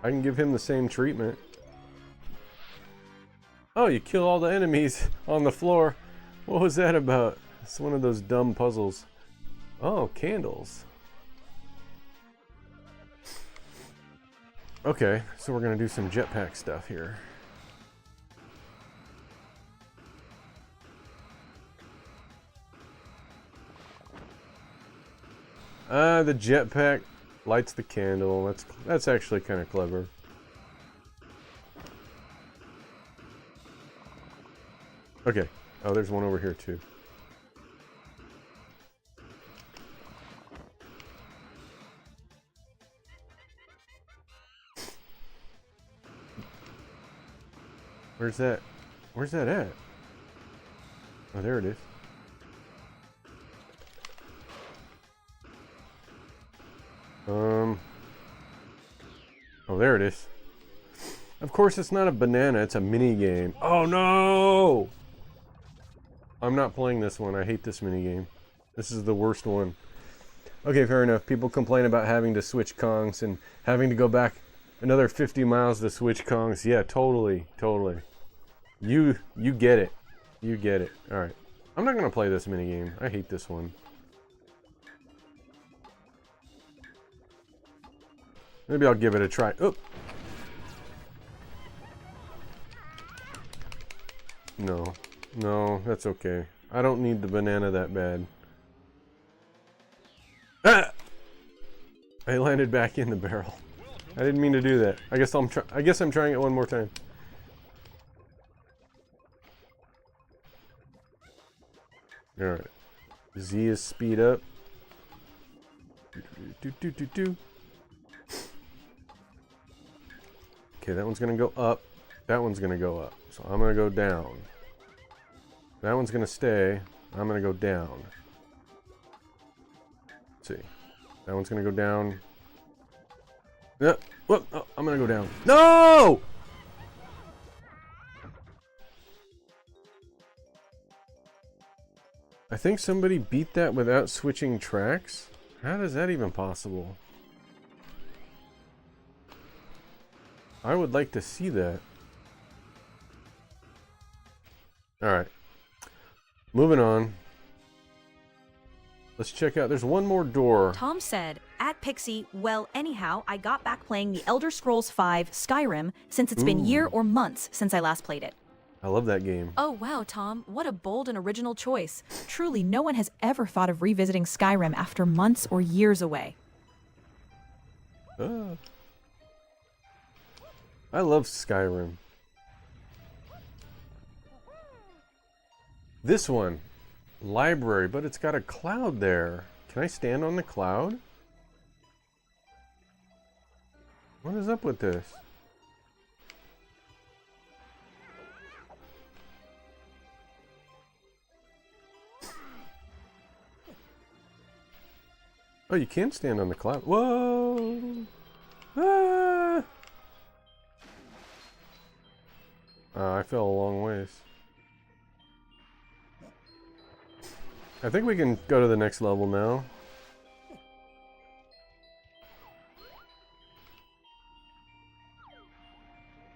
I can give him the same treatment. Oh, you kill all the enemies on the floor. What was that about? It's one of those dumb puzzles. Oh, candles. Okay, so we're gonna do some jetpack stuff here. The jetpack lights the candle. That's actually kind of clever. Okay. Oh, there's one over here too. Where's that? Where's that at? Oh, there it is. Oh, there it is. Of course, it's not a banana, it's a mini game. Oh no! I'm not playing this one. I hate this mini game. This is the worst one. Okay, fair enough. People complain about having to switch Kongs and having to go back another 50 miles to switch Kongs. Yeah, totally. You get it. You get it. Alright. I'm not gonna play this mini game. I hate this one. Maybe I'll give it a try. Oh! No, that's okay. I don't need the banana that bad. Ah! I landed back in the barrel. I didn't mean to do that. I guess I'm trying it one more time. Alright. Z is speed up. Okay, that one's gonna go up. That one's gonna go up. So I'm gonna go down. That one's gonna stay. I'm gonna go down. Let's see. That one's gonna go down. Yep. Whoop. Oh, I'm gonna go down. No! I think somebody beat that without switching tracks. How is that even possible? I would like to see that. Alright. Moving on. Let's check out. There's one more door. Tom said, at Pixie, well, anyhow, I got back playing the Elder Scrolls V Skyrim since it's been year or months since I last played it. I love that game. Oh, wow, Tom. What a bold and original choice. Truly, no one has ever thought of revisiting Skyrim after months or years away. I love Skyrim. This one, library, but it's got a cloud there. Can I stand on the cloud? What is up with this? Oh, you can stand on the cloud. Whoa! Ah! I fell a long ways. I think we can go to the next level now.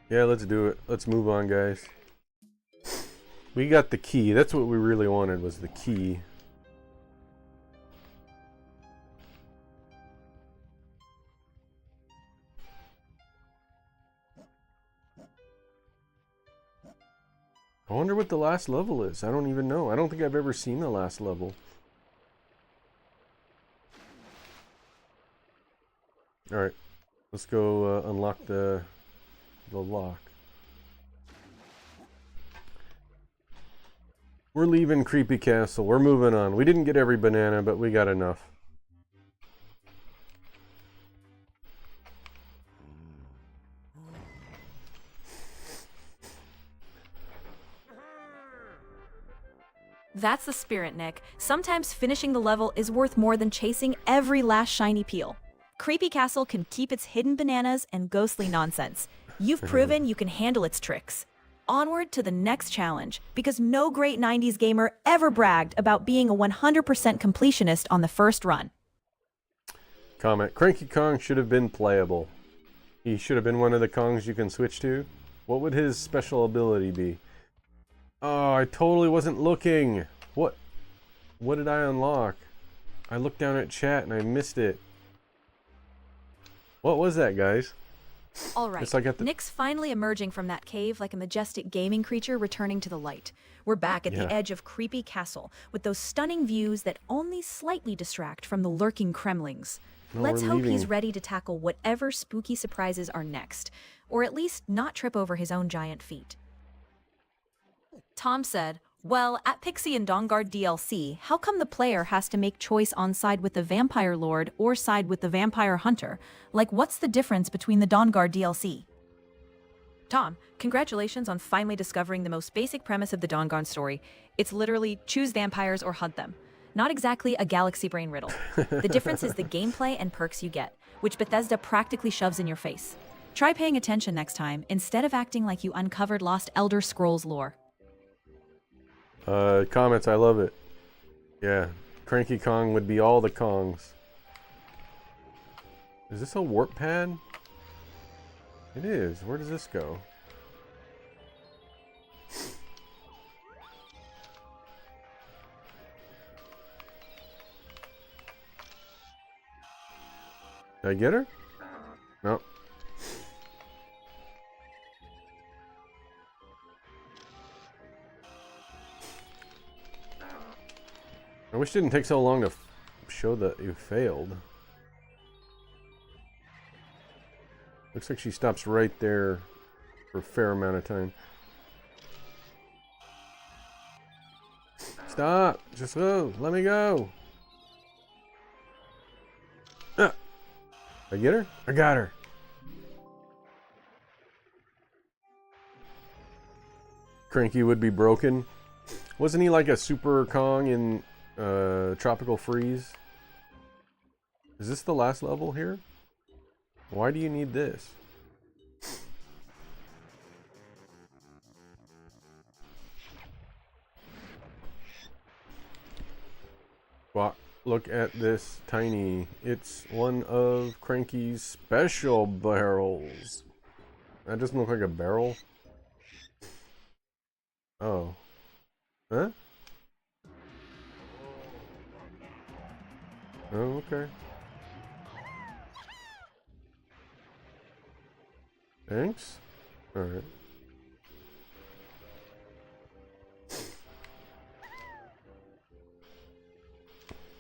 Yeah, let's do it. Let's move on, guys. We got the key. That's what we really wanted, was the key. I wonder what the last level is. I don't even know. I don't think I've ever seen the last level. Alright. Let's go unlock the lock. We're leaving Creepy Castle. We're moving on. We didn't get every banana, but we got enough. That's the spirit, Nick. Sometimes finishing the level is worth more than chasing every last shiny peel. Creepy Castle can keep its hidden bananas and ghostly nonsense. You've proven you can handle its tricks. Onward to the next challenge, because no great 90s gamer ever bragged about being a 100% completionist on the first run. Comment. Cranky Kong should have been playable. He should have been one of the Kongs you can switch to. What would his special ability be? Oh, I totally wasn't looking. What did I unlock? I looked down at chat and I missed it. What was that, guys? All right, It's like at the- Nick's finally emerging from that cave like a majestic gaming creature returning to the light. We're back at Yeah. the edge of Creepy Castle with those stunning views that only slightly distract from the lurking Kremlings. No, Let's we're hope he's leaving. ready to tackle whatever spooky surprises are next, or at least not trip over his own giant feet. Tom said, well, at Pixie and Dawnguard DLC, how come the player has to make choice on side with the Vampire Lord or side with the Vampire Hunter? Like, what's the difference between the Dawnguard DLC? Tom, congratulations on finally discovering the most basic premise of the Dawnguard story. It's literally choose vampires or hunt them. Not exactly a galaxy brain riddle. The difference is the gameplay and perks you get, which Bethesda practically shoves in your face. Try paying attention next time, instead of acting like you uncovered lost Elder Scrolls lore. Comments, I love it. Yeah, Cranky Kong would be all the Kongs. Is this a warp pad? It is. Where does this go? Did I get her? No. I wish it didn't take so long to show that you failed. Looks like she stops right there for a fair amount of time. Stop! Just go! Let me go! Ah. I get her? I got her! Cranky would be broken. Wasn't he like a Super Kong in Tropical Freeze? Is this the last level here? Why do you need this? Well, look at this tiny. It's one of Cranky's special barrels. That doesn't look like a barrel. Oh. Huh? Oh, okay. Thanks. Alright.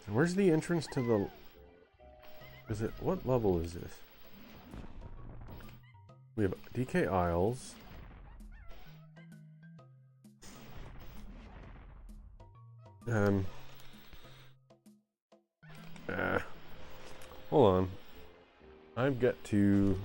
Where's the entrance to the... Is it... What level is this? We have DK Isles. Hold on. I've got to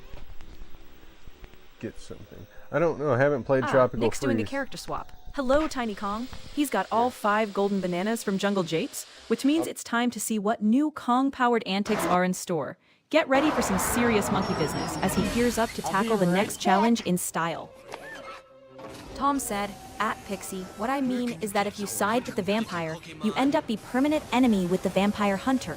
get something. I don't know. I haven't played Tropical Nick's Freeze. doing a character swap. Hello, Tiny Kong. He's got all 5 golden bananas from Jungle Japes, which means it's time to see what new Kong-powered antics are in store. Get ready for some serious monkey business as he gears up to tackle the next challenge in style. Tom said, at Pixie, what I mean is that if you side with the vampire, you end up the permanent enemy with the vampire hunter.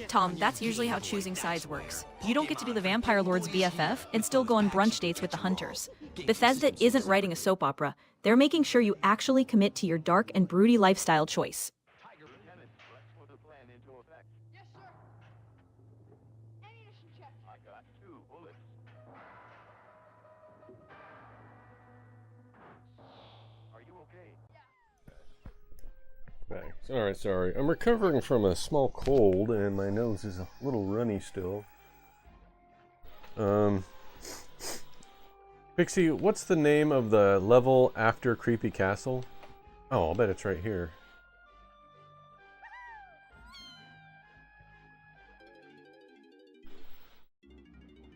Tom, that's usually how choosing sides works. You don't get to do the Vampire Lord's BFF and still go on brunch dates with the hunters. Bethesda isn't writing a soap opera. They're making sure you actually commit to your dark and broody lifestyle choice. Thanks. Alright, sorry. I'm recovering from a small cold and my nose is a little runny still. Pixie, what's the name of the level after Creepy Castle? Oh, I'll bet it's right here.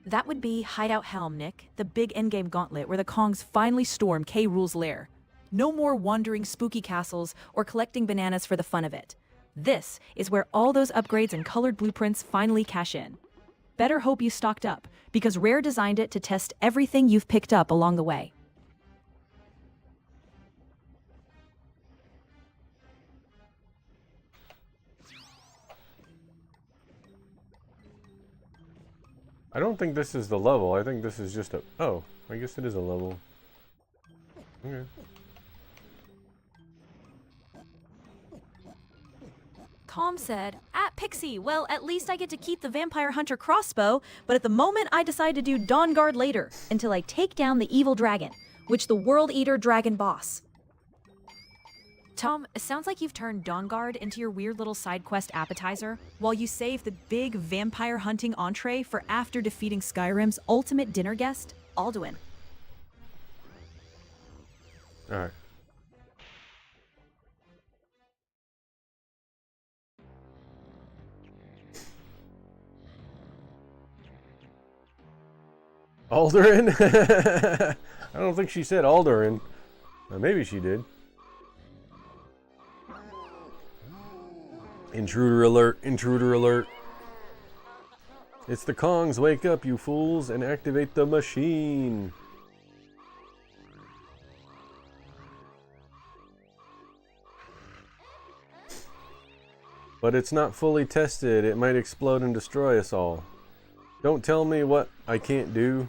That would be Hideout Helm, Nick, the big endgame gauntlet where the Kongs finally storm K. Rool's lair. No more wandering spooky castles or collecting bananas for the fun of it. This is where all those upgrades and colored blueprints finally cash in. Better hope you stocked up, because Rare designed it to test everything you've picked up along the way. I don't think this is the level. I think this is just a... Oh, I guess it is a level. Okay. Tom said, at Pixie, well, at least I get to keep the Vampire Hunter crossbow, but at the moment I decide to do Dawn Guard later, until I take down the evil dragon, which the World Eater Dragon boss. Tom, it sounds like you've turned Dawn Guard into your weird little side quest appetizer, while you save the big vampire hunting entree for after defeating Skyrim's ultimate dinner guest, Alduin. Alright. Alduin? I don't think she said Alduin. Maybe she did. Intruder alert, intruder alert. It's the Kongs, wake up you fools and activate the machine. But it's not fully tested, it might explode and destroy us all. Don't tell me what I can't do.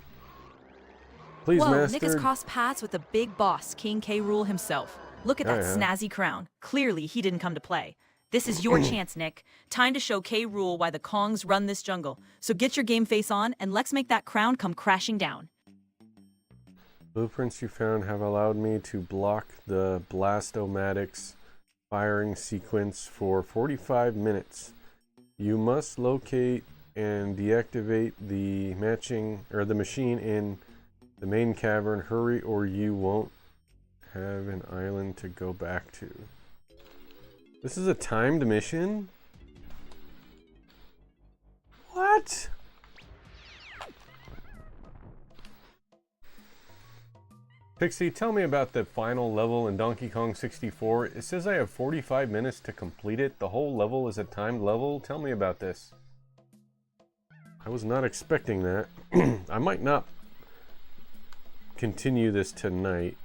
Please, Whoa, Master. Nick has crossed paths with the big boss, King K. Rool himself. Look at that snazzy crown. Clearly, he didn't come to play. This is your chance, Nick. Time to show K. Rool why the Kongs run this jungle. So get your game face on, and let's make that crown come crashing down. Blueprints you found have allowed me to block the Blastomatics firing sequence for 45 minutes. You must locate and deactivate the machine in the main cavern. Hurry or you won't have an island to go back to. This is a timed mission? What? Pixie, tell me about the final level in Donkey Kong 64. It says I have 45 minutes to complete it. The whole level is a timed level. Tell me about this. I was not expecting that. I might not continue this tonight.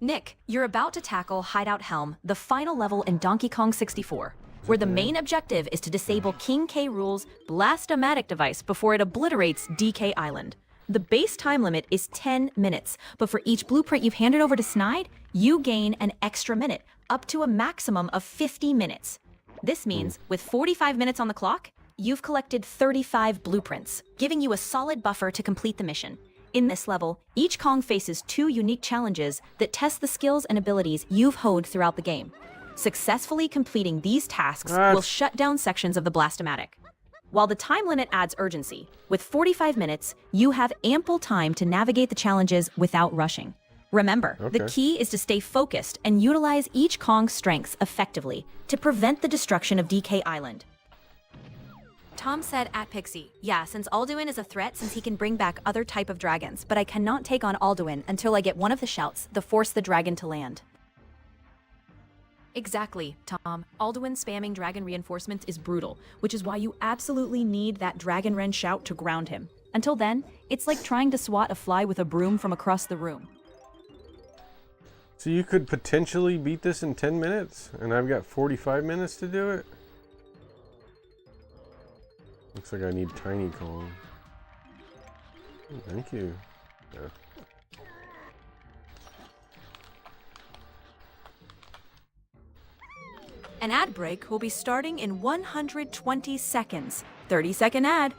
Nick, you're about to tackle Hideout Helm, the final level in Donkey Kong 64, where the main objective is to disable King K. Rool's Blastomatic device before it obliterates DK Island. The base time limit is 10 minutes, but for each blueprint you've handed over to Snide, you gain an extra minute, up to a maximum of 50 minutes. This means, with 45 minutes on the clock, you've collected 35 blueprints, giving you a solid buffer to complete the mission. In this level, each Kong faces 2 unique challenges that test the skills and abilities you've honed throughout the game. Successfully completing these tasks will shut down sections of the Blastomatic. While the time limit adds urgency, with 45 minutes, you have ample time to navigate the challenges without rushing. Remember, the key is to stay focused and utilize each Kong's strengths effectively to prevent the destruction of DK Island. Tom said at Pixie, yeah, since Alduin is a threat since he can bring back other type of dragons, but I cannot take on Alduin until I get one of the shouts that force the dragon to land. Exactly, Tom. Alduin spamming dragon reinforcements is brutal, which is why you absolutely need that Dragon Wren shout to ground him. Until then, it's like trying to swat a fly with a broom from across the room. So you could potentially beat this in 10 minutes, and I've got 45 minutes to do it? Looks like I need Tiny Kong. Oh, thank you. Yeah. An ad break will be starting in 120 seconds. 30-second ad.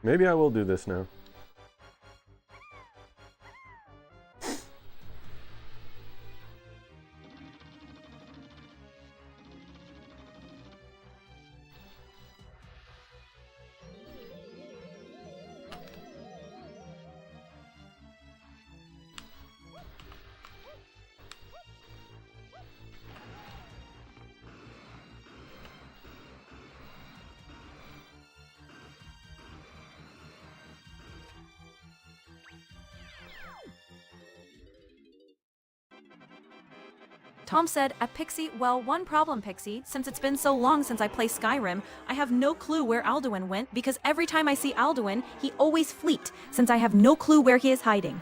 Maybe I will do this now. Tom said, at Pixie, well, one problem, Pixie. Since it's been so long since I played Skyrim, I have no clue where Alduin went because every time I see Alduin, he always fleet, since I have no clue where he is hiding.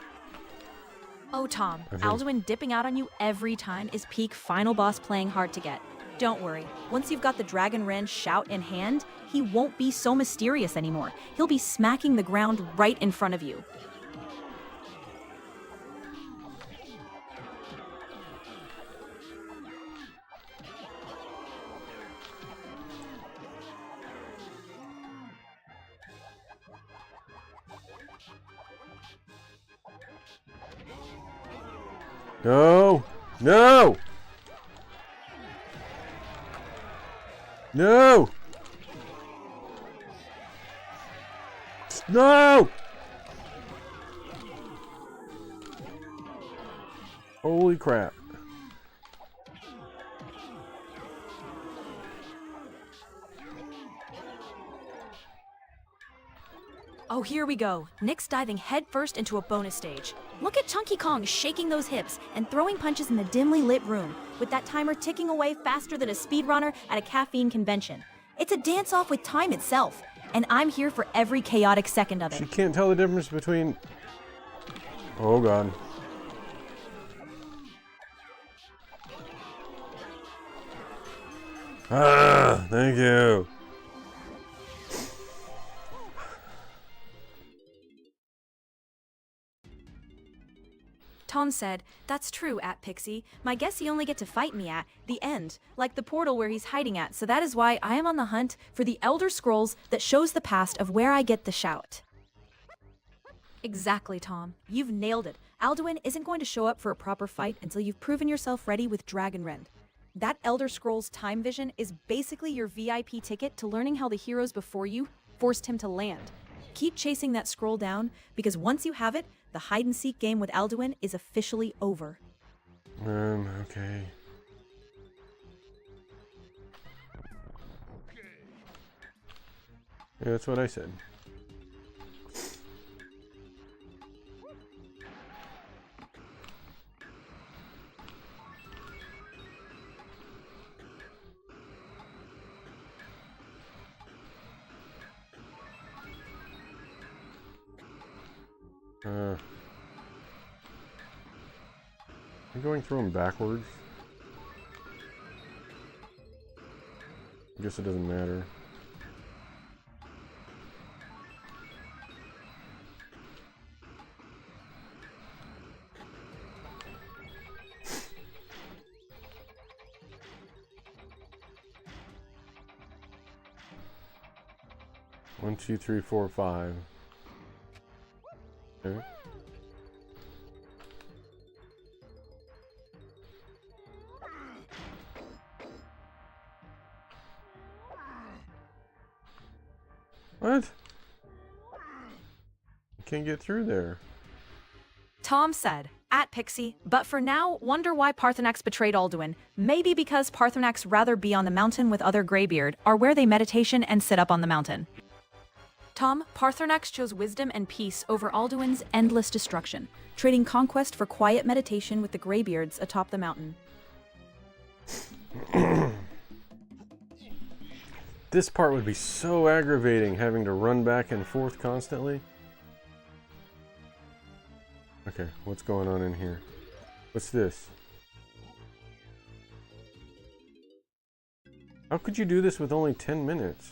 Oh, Tom, Alduin dipping out on you every time is peak final boss playing hard to get. Don't worry, once you've got the Dragon Rend shout in hand, he won't be so mysterious anymore. He'll be smacking the ground right in front of you. No! No! No! No! Holy crap. Oh, here we go. Nick's diving headfirst into a bonus stage. Look at Chunky Kong shaking those hips and throwing punches in the dimly lit room, with that timer ticking away faster than a speedrunner at a caffeine convention. It's a dance-off with time itself, and I'm here for every chaotic second of She it. can't tell the difference between... Oh god. Ah, thank you. Tom said, "That's true, at Pixie. My guess you only get to fight me at the end, like the portal where he's hiding at, so that is why I am on the hunt for the Elder Scrolls that shows the past of where I get the shout." Exactly, Tom. You've nailed it. Alduin isn't going to show up for a proper fight until you've proven yourself ready with Dragon Rend. That Elder Scrolls time vision is basically your VIP ticket to learning how the heroes before you forced him to land. Keep chasing that scroll down, because once you have it, the hide-and-seek game with Alduin is officially over. Okay. Yeah, that's what I said. I'm going through them backwards. I guess it doesn't matter. One, two, three, four, five. Okay. What? You can't get through there. Tom said, "At Pixie, but for now, wonder why Paarthurnax betrayed Alduin. Maybe because Paarthurnax rather be on the mountain with other Greybeard, or where they meditation and sit up on the mountain." Tom, Paarthurnax chose wisdom and peace over Alduin's endless destruction, trading conquest for quiet meditation with the Greybeards atop the mountain. This part would be so aggravating, having to run back and forth constantly. Okay, what's going on in here? What's this? How could you do this with only 10 minutes?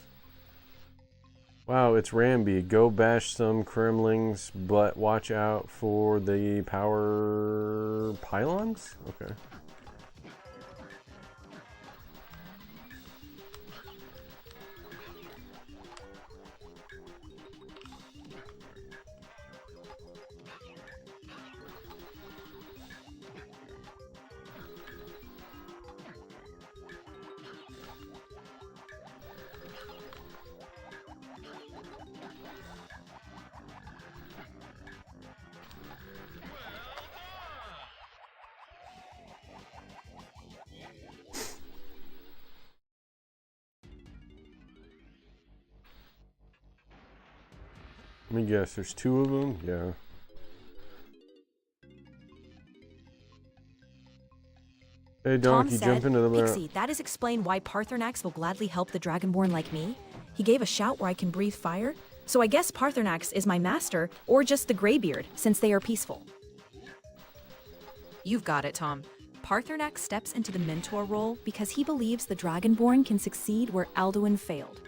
Wow, it's Ramby. Go bash some Kremlings, but watch out for the power pylons? Okay. Let me guess, there's 2 of them? Yeah. Hey, Donkey, jump into the map. "Pixie, that is explain why Paarthurnax will gladly help the Dragonborn like me. He gave a shout where I can breathe fire, so I guess Paarthurnax is my master, or just the Greybeard, since they are peaceful." You've got it, Tom. Paarthurnax steps into the mentor role because he believes the Dragonborn can succeed where Alduin failed.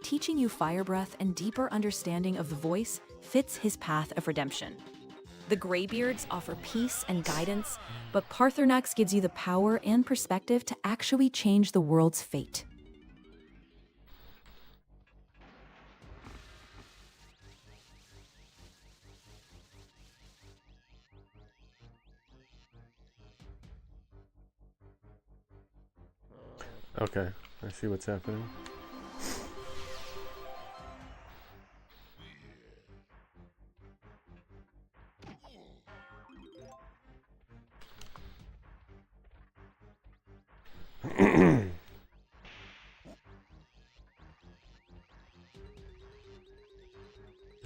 Teaching you fire breath and deeper understanding of the voice fits his path of redemption. The Greybeards offer peace and guidance, but Paarthurnax gives you the power and perspective to actually change the world's fate. Okay, I see what's happening.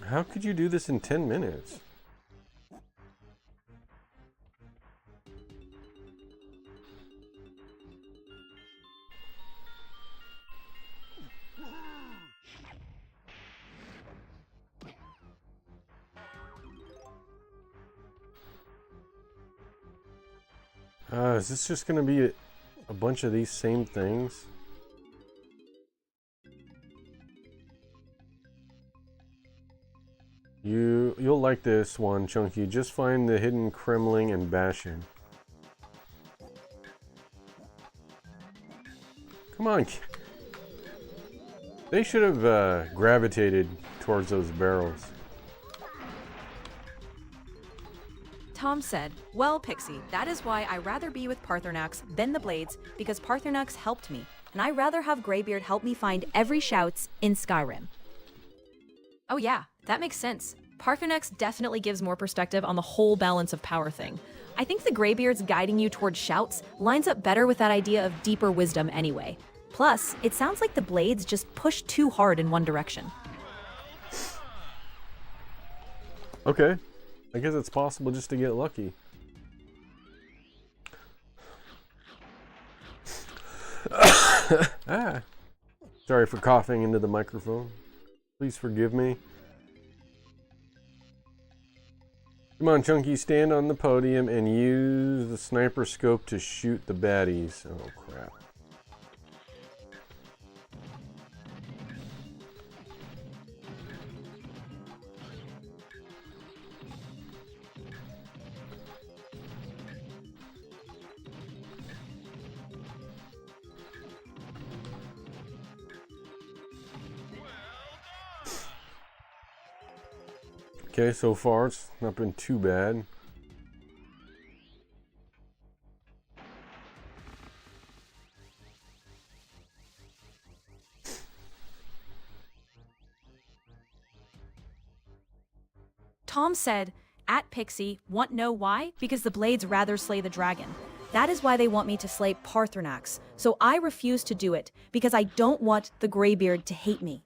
How could you do this in 10 minutes? Is this just gonna be a bunch of these same things? You'll like this one, Chunky. Just find the hidden Kremling and bash him. Come on. They should have gravitated towards those barrels. Tom said, "Well, Pixie, that is why I rather be with Paarthurnax than the Blades, because Paarthurnax helped me, and I rather have Greybeard help me find every shouts in Skyrim." Oh yeah, that makes sense. Paarthurnax definitely gives more perspective on the whole balance of power thing. I think the Greybeards guiding you towards shouts lines up better with that idea of deeper wisdom anyway. Plus, it sounds like the Blades just push too hard in one direction. Okay. I guess it's possible just to get lucky. Ah. Sorry for coughing into the microphone. Please forgive me. Come on, Chunky, stand on the podium and use the sniper scope to shoot the baddies. Oh, crap. Okay, so far it's not been too bad. Tom said, "At Pixie, want know why? Because the Blades rather slay the dragon. That is why they want me to slay Paarthurnax. So I refuse to do it, because I don't want the Greybeard to hate me."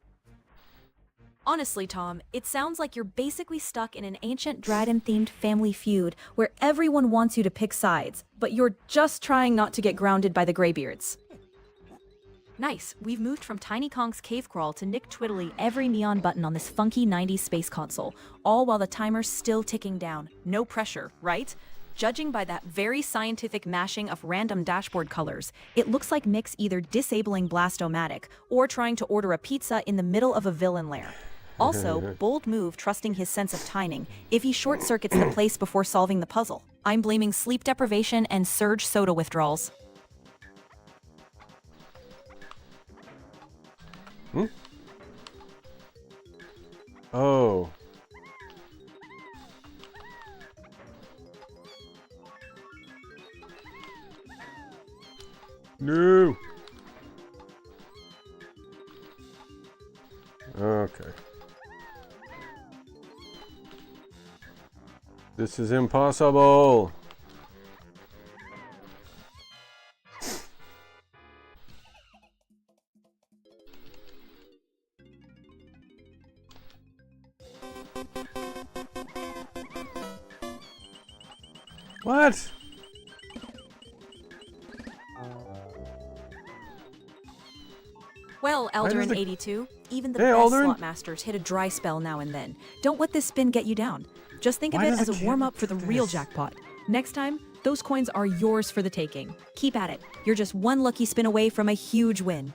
Honestly, Tom, it sounds like you're basically stuck in an ancient dragon-themed family feud where everyone wants you to pick sides, but you're just trying not to get grounded by the Greybeards. Nice, we've moved from Tiny Kong's cave crawl to Nick Twiddly every neon button on this funky 90s space console, all while the timer's still ticking down. No pressure, right? Judging by that very scientific mashing of random dashboard colors, it looks like Nick's either disabling Blast-O-Matic or trying to order a pizza in the middle of a villain lair. Also, bold move trusting his sense of timing if he short-circuits the place before solving the puzzle. I'm blaming sleep deprivation and surge soda withdrawals. Hmm? Oh. No. Okay. This is impossible. What? Well, Why does Eldarin the- 82, even the Hey, best Alderin. slot masters hit a dry spell now and then. Don't let this spin get you down. Just think Why of it does as the a camera warm-up for do the real this? jackpot. Next time, Those coins are yours for the taking. Keep at it. You're just one lucky spin away from a huge win.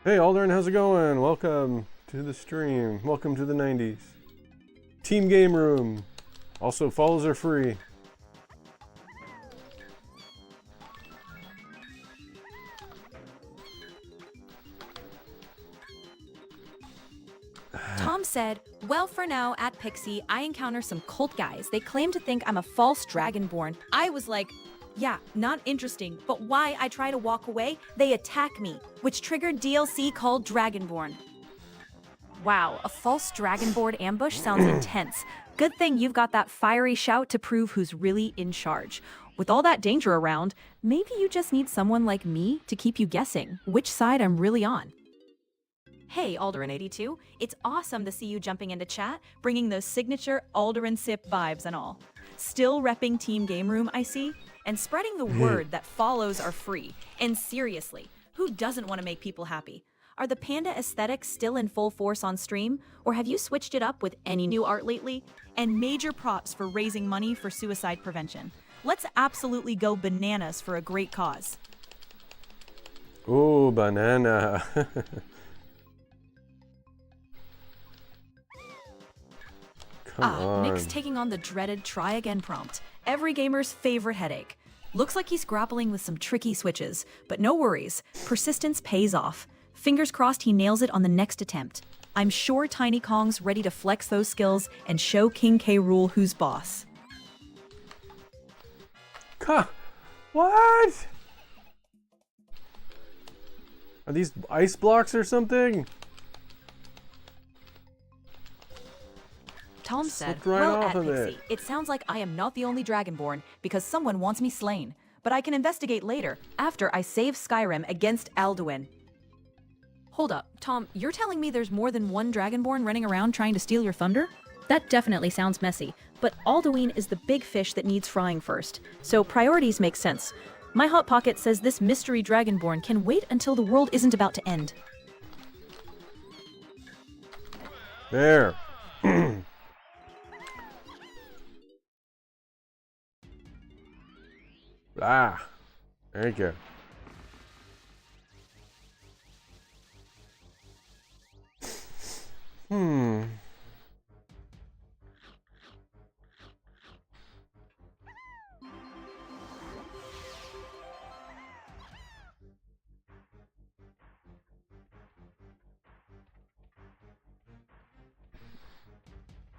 Hey Alderin, how's it going? Welcome to the stream. Welcome to the 90s. Team Game Room. Also, follows are free. Tom said, well, for now, at Pixie, I encounter some cult guys. They claim to think I'm a false Dragonborn. I was like, yeah, not interesting, but why I try to walk away, they attack me, which triggered DLC called Dragonborn. Wow, a false Dragonborn ambush sounds intense. Good thing you've got that fiery shout to prove who's really in charge. With all that danger around, maybe you just need someone like me to keep you guessing which side I'm really on. Hey, Alderin82, it's awesome to see you jumping into chat, bringing those signature Alderin Sip vibes and all. Still repping Team Game Room, I see, and spreading the word that follows are free. And seriously, who doesn't want to make people happy? Are the panda aesthetics still in full force on stream, or have you switched it up with any new art lately? And major props for raising money for suicide prevention. Let's absolutely go bananas for a great cause. Ooh, banana. Come on. Nick's taking on the dreaded try again prompt. Every gamer's favorite headache. Looks like he's grappling with some tricky switches, but no worries. Persistence pays off. Fingers crossed he nails it on the next attempt. I'm sure Tiny Kong's ready to flex those skills and show King K. Rool who's boss. What? Are these ice blocks or something? Tom said, Slipped right well, off at of it. Pixie, it sounds like I am not the only Dragonborn because someone wants me slain. But I can investigate later, after I save Skyrim against Alduin. Hold up, Tom, you're telling me there's more than one Dragonborn running around trying to steal your thunder? That definitely sounds messy, but Alduin is the big fish that needs frying first, so priorities make sense. My Hot Pocket says this mystery Dragonborn can wait until the world isn't about to end. There. Ah, thank you.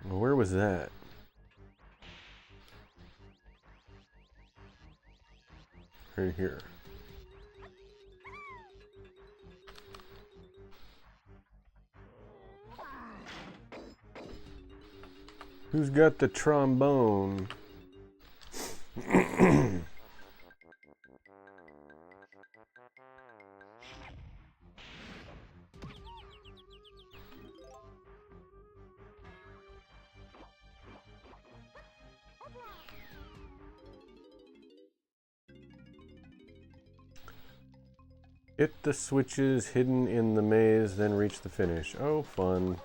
Well, where was that? Right here. Who's got the trombone? Hit the switches hidden in the maze, then reach the finish. Oh, fun.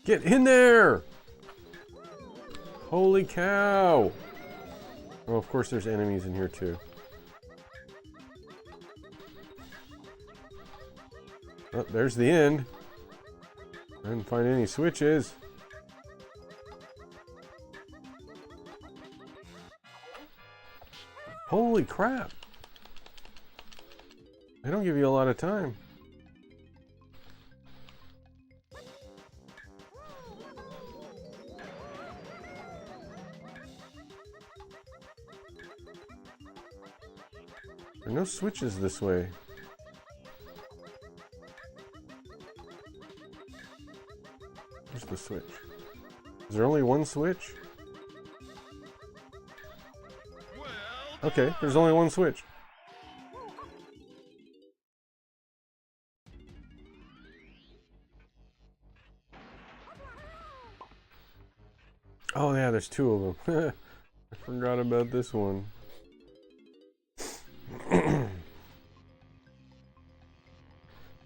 Get in there! Holy cow! Oh, of course there's enemies in here too. Oh, there's the end. I didn't find any switches. Holy crap! They don't give you a lot of time. There are no switches this way. Where's the switch? Is there only one switch? Okay, there's only one switch. Oh yeah, there's two of them. I forgot about this one.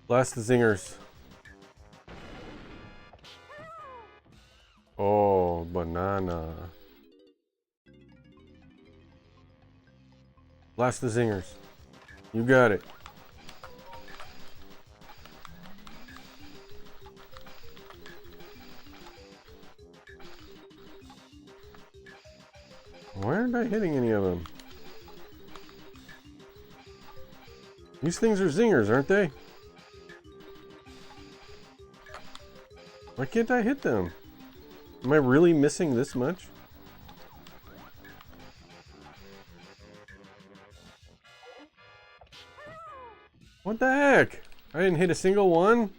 Blast the zingers. banana. Blast the zingers. You got it. Why aren't I hitting any of them? These things are zingers, aren't they? Why can't I hit them? Am I really missing this much? What the heck? I didn't hit a single one?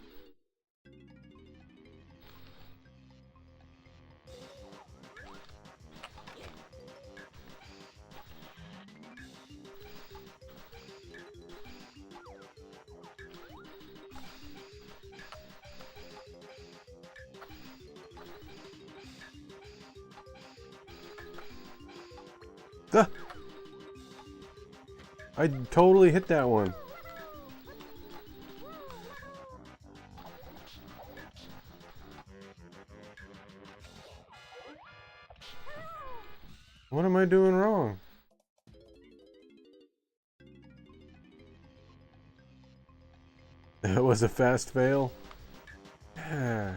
Ah! I totally hit that one. What am I doing wrong? That was a fast fail. Yeah.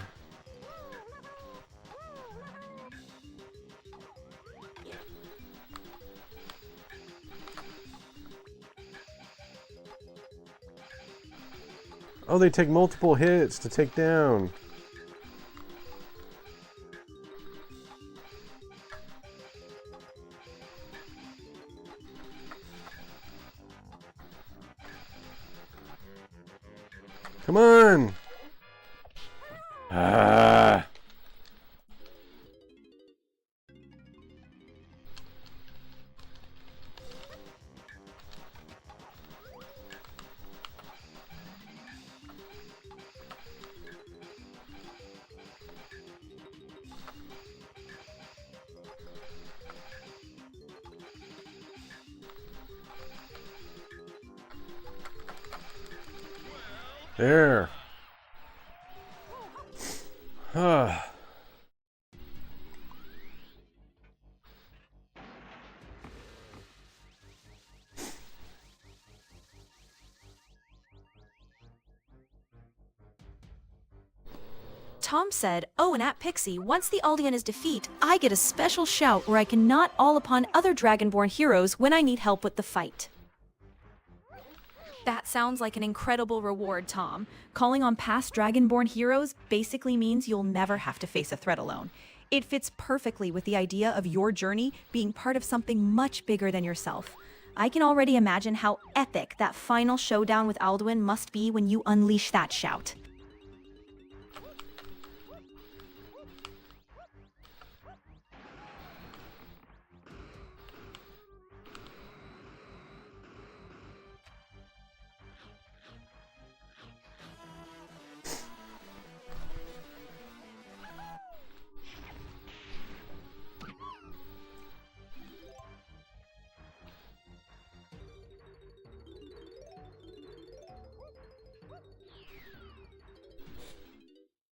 Oh, they take multiple hits to take down. Come on! Ah! There. Ah. Tom said, "Oh, and at Pixie, once the Aldean is defeat, I get a special shout where I can not all upon other Dragonborn heroes when I need help with the fight." That sounds like an incredible reward, Tom. Calling on past Dragonborn heroes basically means you'll never have to face a threat alone. It fits perfectly with the idea of your journey being part of something much bigger than yourself. I can already imagine how epic that final showdown with Alduin must be when you unleash that shout.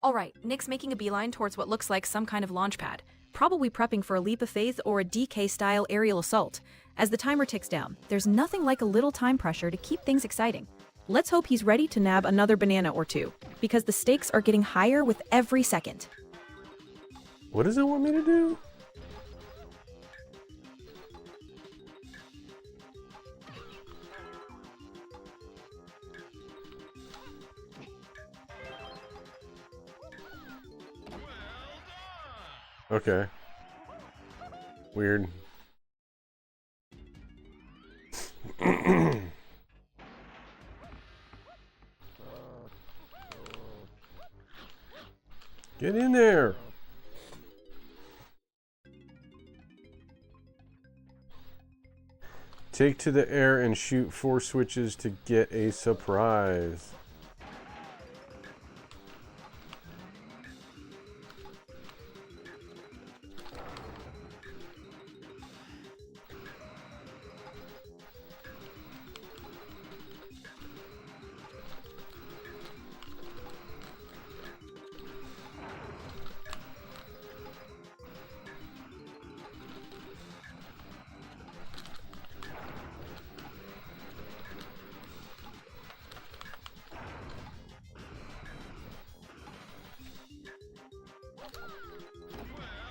Alright, Nick's making a beeline towards what looks like some kind of launch pad, probably prepping for a leap of faith or a DK-style aerial assault. As the timer ticks down, there's nothing like a little time pressure to keep things exciting. Let's hope he's ready to nab another banana or two, because the stakes are getting higher with every second. What does it want me to do? Okay. Weird. Get in there. Take to the air and shoot 4 switches to get a surprise.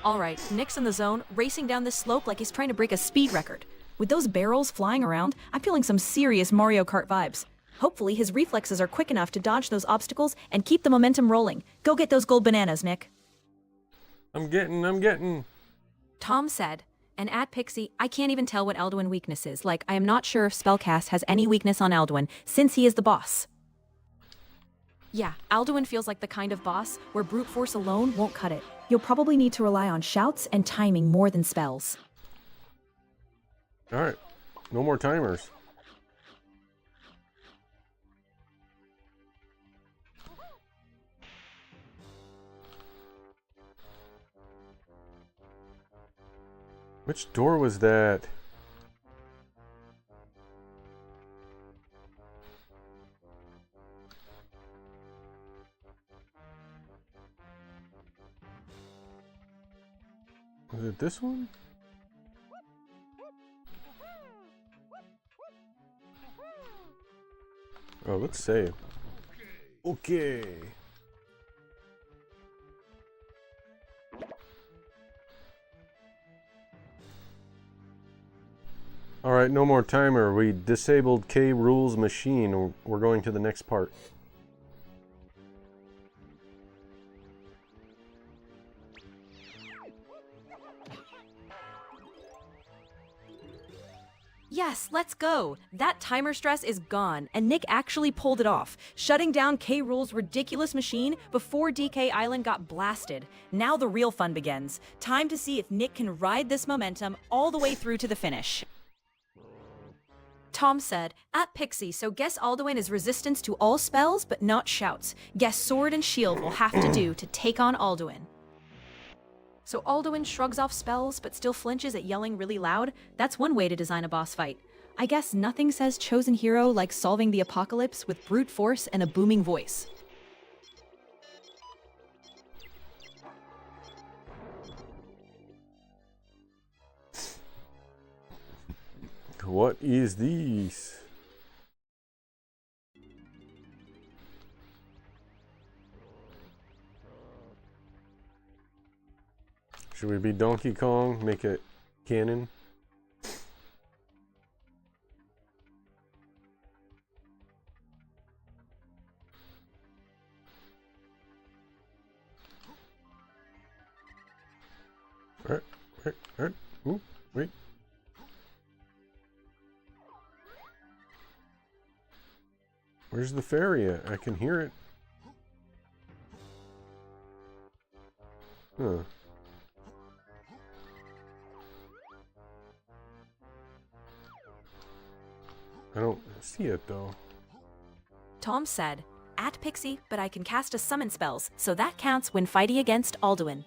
All right, Nick's in the zone, racing down this slope like he's trying to break a speed record. With those barrels flying around, I'm feeling some serious Mario Kart vibes. Hopefully his reflexes are quick enough to dodge those obstacles and keep the momentum rolling. Go get those gold bananas, Nick. I'm getting. Tom said, and at Pixie, I can't even tell what Alduin weakness is. Like, I am not sure if Spellcast has any weakness on Alduin, since he is the boss. Yeah, Alduin feels like the kind of boss where brute force alone won't cut it. You'll probably need to rely on shouts and timing more than spells. Alright, no more timers. Which door was that? Was it this one? Oh, let's save. Okay. Alright, no more timer. We disabled K. Rool's machine. We're going to the next part. Yes, let's go. That timer stress is gone, and Nick actually pulled it off, shutting down K. Rool's ridiculous machine before DK Island got blasted. Now the real fun begins. Time to see if Nick can ride this momentum all the way through to the finish. Tom said, at Pixie, so guess Alduin is resistance to all spells, but not shouts. Guess Sword and Shield will have to do to take on Alduin. So Alduin shrugs off spells, but still flinches at yelling really loud? That's one way to design a boss fight. I guess nothing says chosen hero like solving the apocalypse with brute force and a booming voice. What is this? Should we be Donkey Kong? Make it canon? Alright. Ooh, wait. Where's the fairy at? I can hear it. Huh. I don't see it though. Tom said, at Pixie, but I can cast a summon spells, so that counts when fighting against Alduin.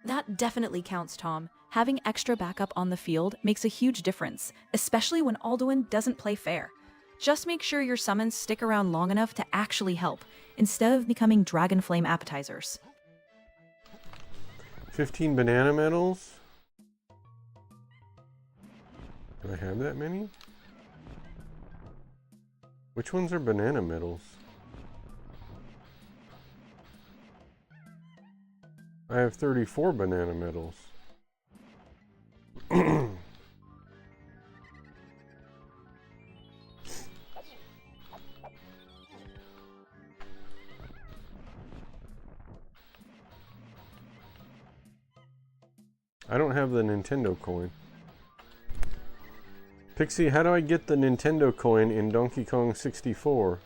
That definitely counts, Tom. Having extra backup on the field makes a huge difference, especially when Alduin doesn't play fair. Just make sure your summons stick around long enough to actually help, instead of becoming Dragon Flame appetizers. 15 banana medals? Do I have that many? Which ones are banana medals? I have 34 banana medals. I don't have the Nintendo coin. Pixie, how do I get the Nintendo coin in Donkey Kong 64?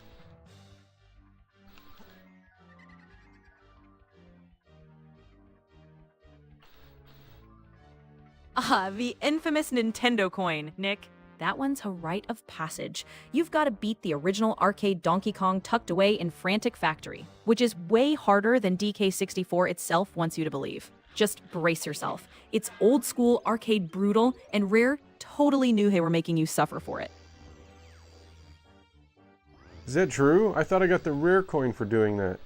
Ah, the infamous Nintendo coin, Nick. That one's a rite of passage. You've got to beat the original arcade Donkey Kong tucked away in Frantic Factory, which is way harder than DK64 itself wants you to believe. Just brace yourself. It's old school arcade brutal, and Rare totally knew they were making you suffer for it. Is that true? I thought I got the rare coin for doing that.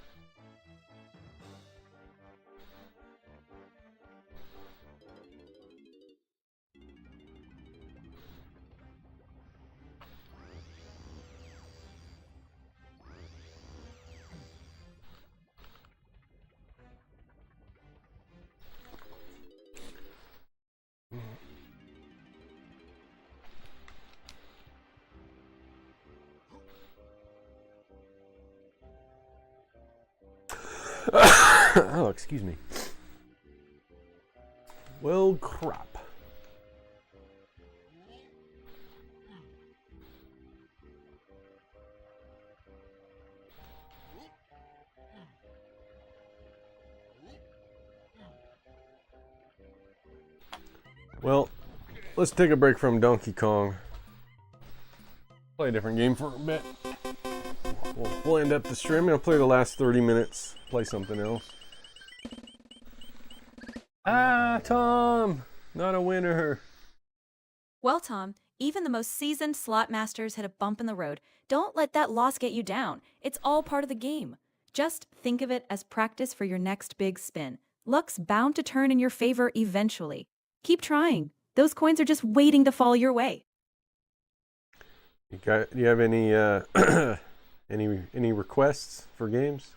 Oh, excuse me. Well, crap. Well, let's take a break from Donkey Kong. Play a different game for a bit. We'll end up the stream. I'll play the last 30 minutes. Play something else. Ah, Tom! Not a winner. Well, Tom, even the most seasoned slot masters hit a bump in the road. Don't let that loss get you down. It's all part of the game. Just think of it as practice for your next big spin. Luck's bound to turn in your favor eventually. Keep trying. Those coins are just waiting to fall your way. Do you have any any requests for games?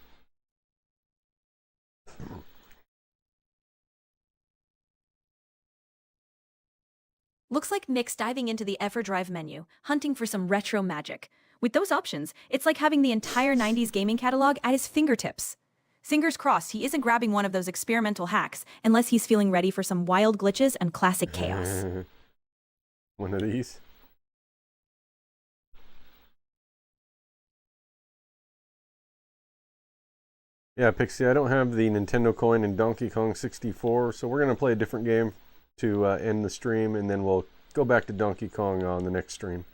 Looks like Nick's diving into the EverDrive menu, hunting for some retro magic. With those options, it's like having the entire 90s gaming catalog at his fingertips. Fingers crossed he isn't grabbing one of those experimental hacks, unless he's feeling ready for some wild glitches and classic chaos. One of these. Yeah, Pixie, I don't have the Nintendo coin in Donkey Kong 64, so we're going to play a different game to end the stream, and then we'll go back to Donkey Kong on the next stream.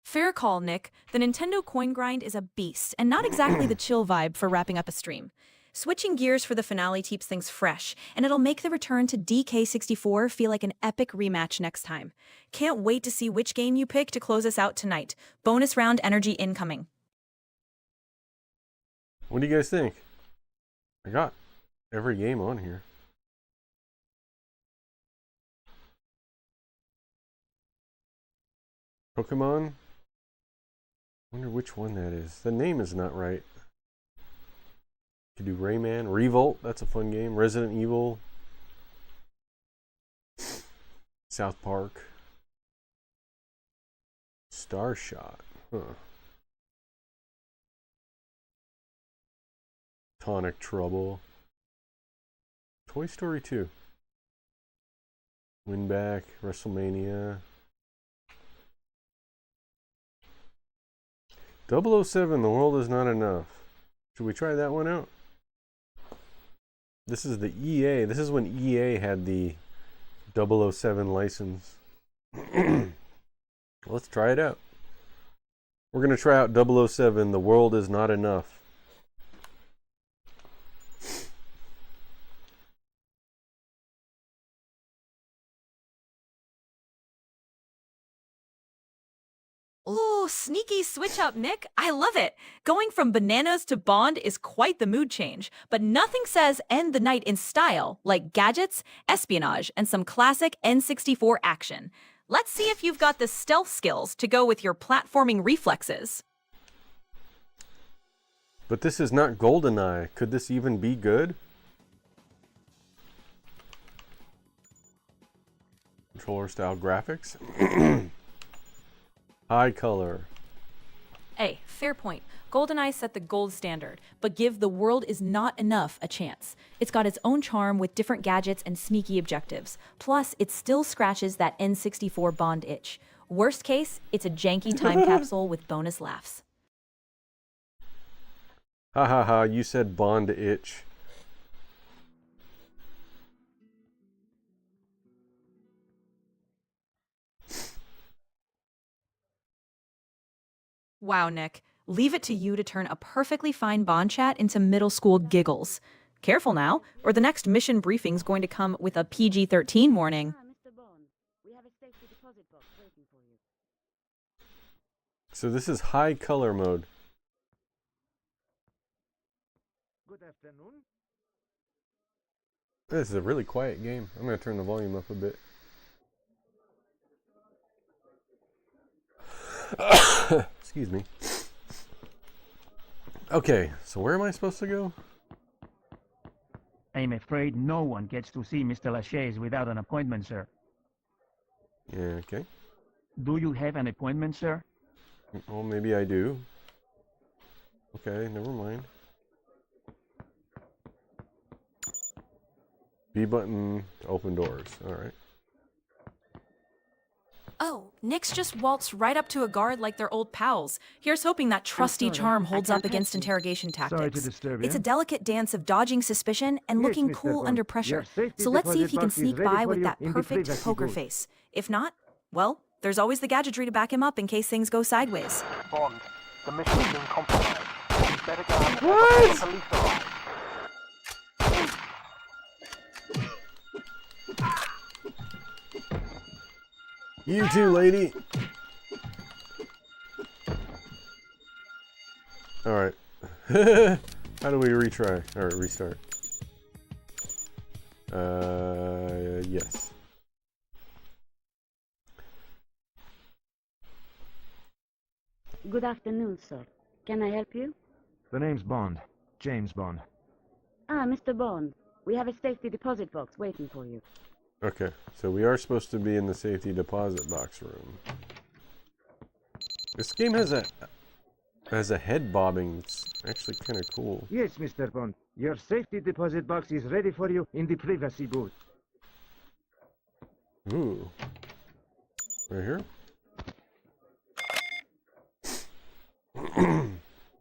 Fair call, Nick. The Nintendo coin grind is a beast, and not exactly the chill vibe for wrapping up a stream. Switching gears for the finale keeps things fresh, and it'll make the return to DK64 feel like an epic rematch next time. Can't wait to see which game you pick to close us out tonight. Bonus round energy incoming. What do you guys think? I got every game on here. Pokemon? Wonder which one that is. The name is not right. Could do Rayman, Revolt, that's a fun game. Resident Evil, South Park, Starshot, huh? Tonic Trouble, Toy Story 2, Win Back, WrestleMania, 007, The World Is Not Enough. Should we try that one out? This is the EA. This is when EA had the 007 license. Let's try it out. We're going to try out 007, The World Is Not Enough. Ooh, sneaky switch up, Nick. I love it. Going from bananas to Bond is quite the mood change, but nothing says end the night in style like gadgets, espionage, and some classic N64 action. Let's see if you've got the stealth skills to go with your platforming reflexes. But this is not GoldenEye. Could this even be good? Controller style graphics. High color. Hey, fair point. GoldenEye set the gold standard, but give The World Is Not Enough a chance. It's got its own charm with different gadgets and sneaky objectives. Plus, it still scratches that N64 Bond itch. Worst case, it's a janky time capsule with bonus laughs. Ha ha ha, you said Bond itch. Wow, Nick. Leave it to you to turn a perfectly fine Bond chat into middle school giggles. Careful now, or the next mission briefing's going to come with a PG-13 warning. Mr. Bond, we have a safety deposit box waiting for you. So this is high color mode. Good afternoon. This is a really quiet game. I'm going to turn the volume up a bit. Excuse me. Okay, so where am I supposed to go? I'm afraid no one gets to see Mr. Lachaise without an appointment, sir. Yeah, okay. Do you have an appointment, sir? Well, maybe I do. Okay, never mind. B button to open doors. Alright. Oh, Nick's just waltzed right up to a guard like they're old pals. Here's hoping that trusty charm holds up against interrogation tactics. Sorry to disturb you. It's a delicate dance of dodging suspicion and Yes, looking Mr. cool Bond. under pressure. Your safety So let's see if he can deposit box is sneak ready by for with you that in the perfect privacy poker booth. face. If not, well, there's always the gadgetry to back him up in case things go sideways. Bond, the mission has been compromised. You better get out What? before the police arrive. You too, lady. Alright. How do we retry? Or restart? Yes. Good afternoon, sir. Can I help you? The name's Bond. James Bond. Ah, Mr. Bond. We have a safety deposit box waiting for you. Okay, so we are supposed to be in the safety deposit box room. This game has a head bobbing. It's actually kind of cool. Yes, Mr. Bond. Your safety deposit box is ready for you in the privacy booth. Ooh. Right here?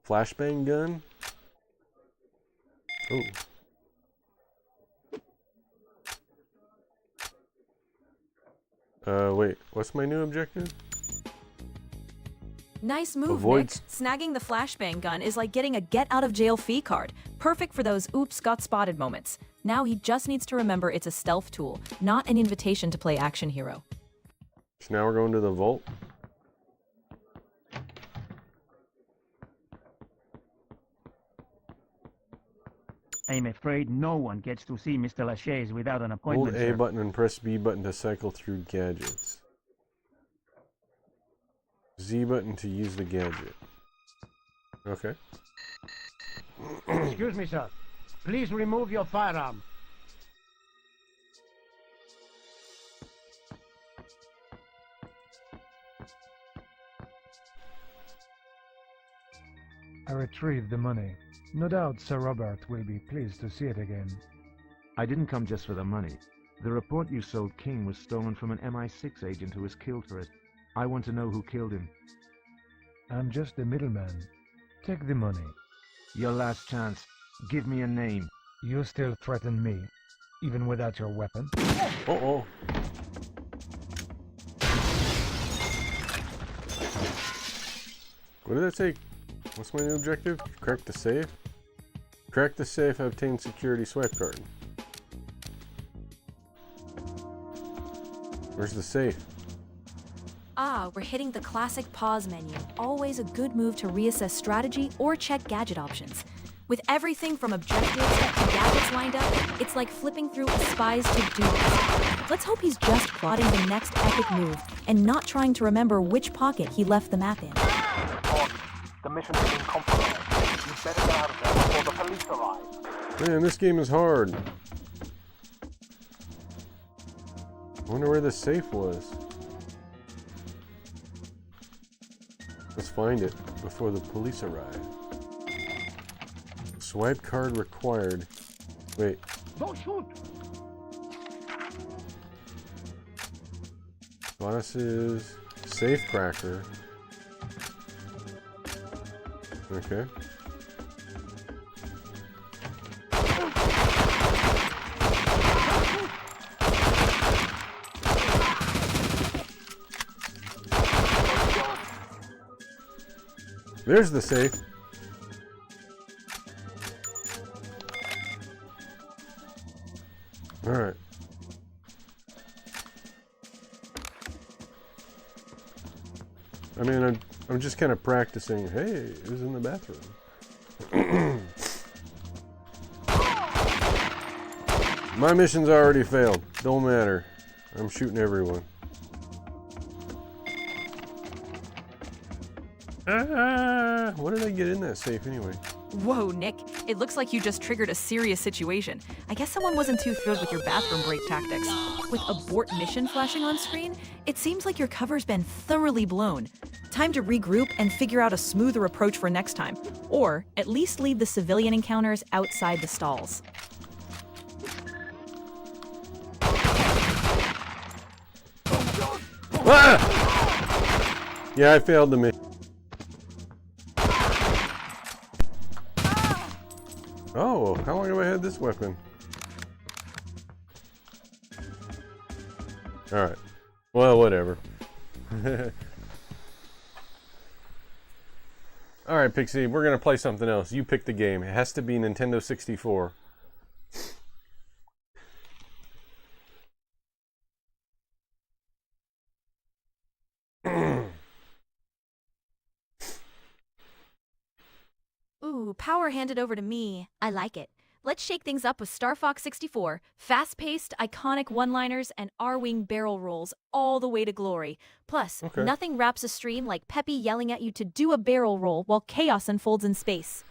Flashbang gun? Ooh. Wait, what's my new objective? Nice move, Avoid- Nick. Snagging the flashbang gun is like getting a get-out-of-jail-fee card. Perfect for those oops, got spotted moments. Now he just needs to remember it's a stealth tool, not an invitation to play action hero. So now we're going to the vault. I'm afraid no one gets to see Mr. Lachaise without an Hold appointment, A sir. button and press B button to cycle through gadgets. Z button to use the gadget. Okay. Excuse me, sir. Please remove your firearm. I retrieved the money. No doubt Sir Robert will be pleased to see it again. I didn't come just for the money. The report you sold King was stolen from an MI6 agent who was killed for it. I want to know who killed him. I'm just the middleman. Take the money. Your last chance. Give me a name. You still threaten me, even without your weapon? Uh-oh. What did that say? What's my new objective? Crack the safe? Crack the safe, obtain security swipe card. Where's the safe? Ah, we're hitting the classic pause menu. Always a good move to reassess strategy or check gadget options. With everything from objectives to gadgets lined up, it's like flipping through a spy's to-do list. Let's hope he's just plotting the next epic move and not trying to remember which pocket he left the map in. Bond, the mission has been compromised. You better get out of there before the police arrive. Man, this game is hard. I wonder where the safe was. Let's find it before the police arrive. Swipe card required. Wait. Don't shoot! Glasses. Safe cracker. Okay. There's the safe. All right. I mean, I'm just kind of practicing. Hey, it was in the bathroom. My mission's already failed. Don't matter. I'm shooting everyone. What did I get in that safe anyway? Whoa, Nick. It looks like you just triggered a serious situation. I guess someone wasn't too thrilled with your bathroom break tactics. With abort mission flashing on screen, it seems like your cover's been thoroughly blown. Time to regroup and figure out a smoother approach for next time. Or at least leave the civilian encounters outside the stalls. Ah! Yeah, I failed the mission. Oh, how long have I had this weapon? Alright. Well, whatever. Alright, Pixie, we're gonna play something else. You pick the game. It has to be Nintendo 64. Ooh, power handed over to me. I like it. Let's shake things up with Star Fox 64. Fast-paced, iconic one-liners, and R-Wing barrel rolls all the way to glory. Plus, nothing wraps a stream like Peppy yelling at you to do a barrel roll while chaos unfolds in space.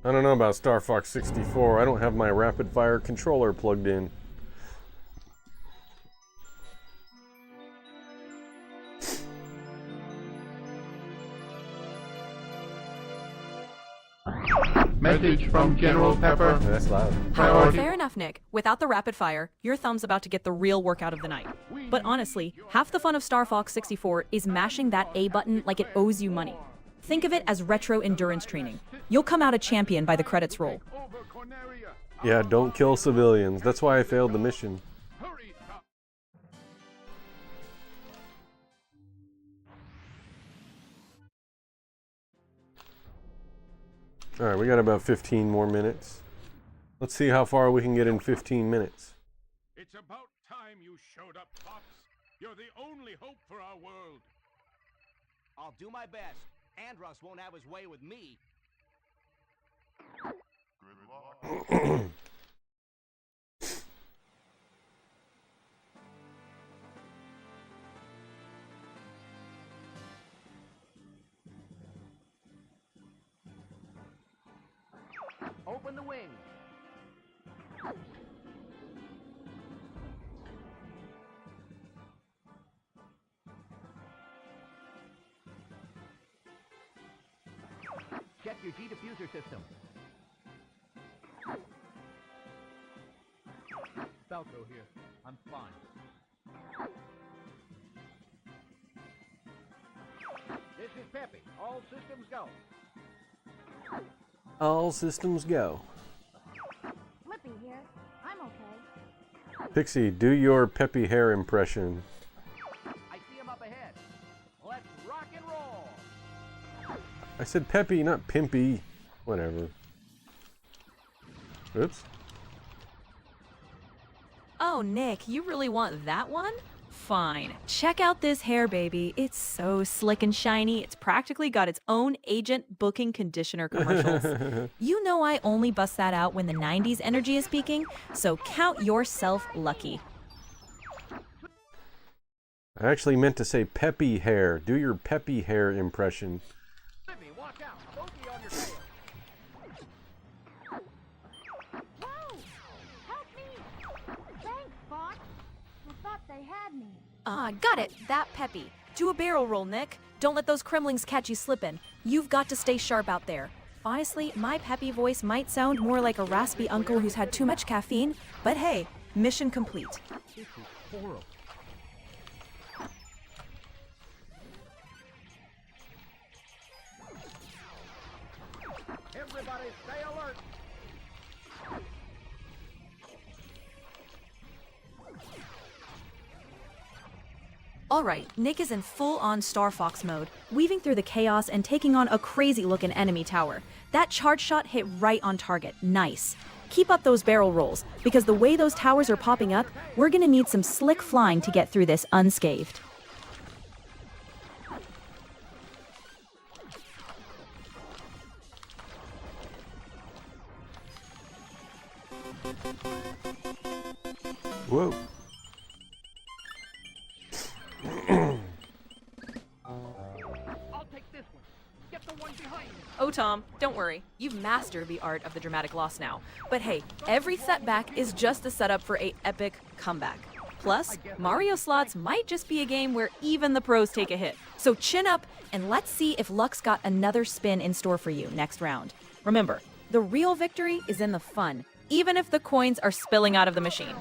I don't know about Star Fox 64. I don't have my rapid-fire controller plugged in. Message from General Pepper. That's loud. Fair enough, Nick. Without the rapid fire, your thumb's about to get the real workout of the night. But honestly, half the fun of Star Fox 64 is mashing that A button like it owes you money. Think of it as retro endurance training. You'll come out a champion by the credits roll. Yeah, don't kill civilians. That's why I failed the mission. Alright, we got about 15 more minutes. Let's see how far we can get in 15 minutes. It's about time you showed up, Fox. You're the only hope for our world. I'll do my best. Andros won't have his way with me. Open the wings. Check your G-diffuser system. Falco here. I'm fine. This is Peppy. All systems go. All systems go. Flippy here. I'm okay. Pixie, do your Peppy hair impression. I see him up ahead. Let's rock and roll. I said Peppy, not Pimpy. Whatever. Oops. Oh, Nick, you really want that one? Fine. Check out this hair, baby. It's so slick and shiny. It's practically got its own agent booking conditioner commercials. You know I only bust that out when the 90s energy is peaking, so count yourself lucky. I actually meant to say Peppy hair. Do your Peppy hair impression. Flippy, watch out. Don't be on your tail. Whoa! Help me! Thanks, Fox. I thought they had me. Got it. That Peppy. Do a barrel roll, Nick. Don't let those Kremlings catch you slipping. You've got to stay sharp out there. Honestly, my Peppy voice might sound more like a raspy uncle who's had too much caffeine, but hey, mission complete. This is horrible. Everybody stay alert. Alright, Nick is in full-on Star Fox mode, weaving through the chaos and taking on a crazy-looking enemy tower. That charge shot hit right on target. Nice. Keep up those barrel rolls, because the way those towers are popping up, we're gonna need some slick flying to get through this unscathed. Whoa. Oh, Tom, don't worry. You've mastered the art of the dramatic loss now. But hey, every setback is just a setup for a epic comeback. Plus, Mario Slots might just be a game where even the pros take a hit. So chin up and let's see if luck's got another spin in store for you next round. Remember, the real victory is in the fun, even if the coins are spilling out of the machine.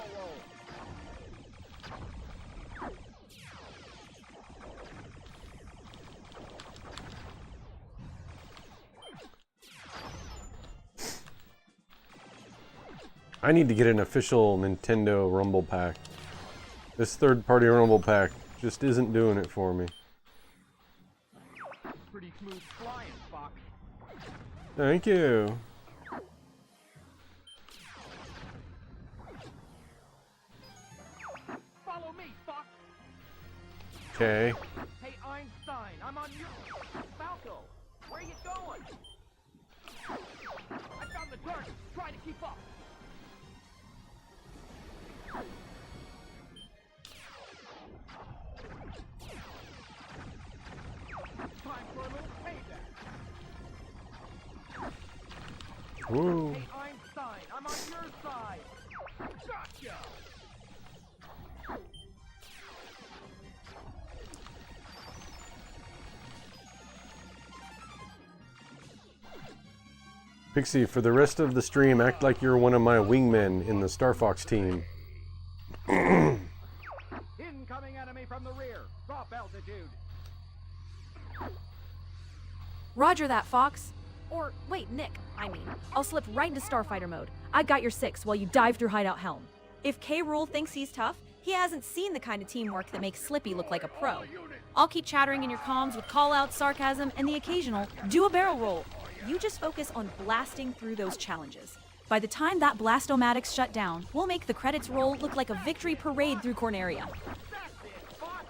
I need to get an official Nintendo Rumble Pack. This third-party Rumble Pack just isn't doing it for me. Pretty smooth flying, Fox. Thank you. Follow me, Fox. Okay. Hey, Einstein, I'm on your... Falco, where you going? I found the target. Try to keep up. Time for a little payback. Woo. Hey, Einstein, I'm on your side. Gotcha. Pixie, for the rest of the stream, act like you're one of my wingmen in the Star Fox team. Incoming enemy from the rear. Drop altitude. Roger that, Fox. Or, wait, Nick, I mean. I'll slip right into Starfighter mode. I got your 6 while you dive through Hideout Helm. If K. Rool thinks he's tough, he hasn't seen the kind of teamwork that makes Slippy look like a pro. I'll keep chattering in your comms with call-outs, sarcasm, and the occasional, do a barrel roll. You just focus on blasting through those challenges. By the time that Blast-O-Matic's shut down, we'll make the credits roll look like a victory parade through Corneria. That's it, Fox.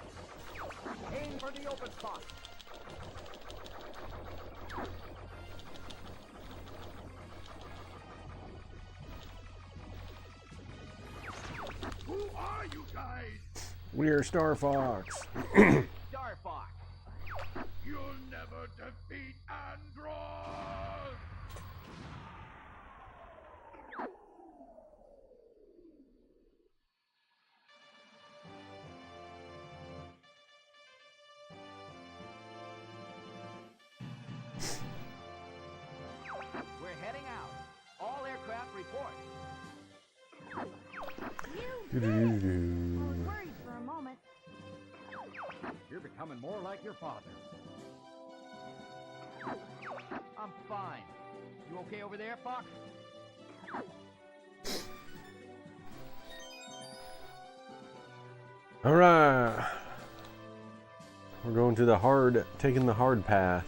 Aim for the open spot. Who are you guys? We're Star Fox. Star Fox. You'll never defeat Andross! We're heading out. All aircraft report. I was worried for a moment. You're becoming more like your father. I'm fine. You okay over there, Fox? All right. We're going to the hard, taking the hard path.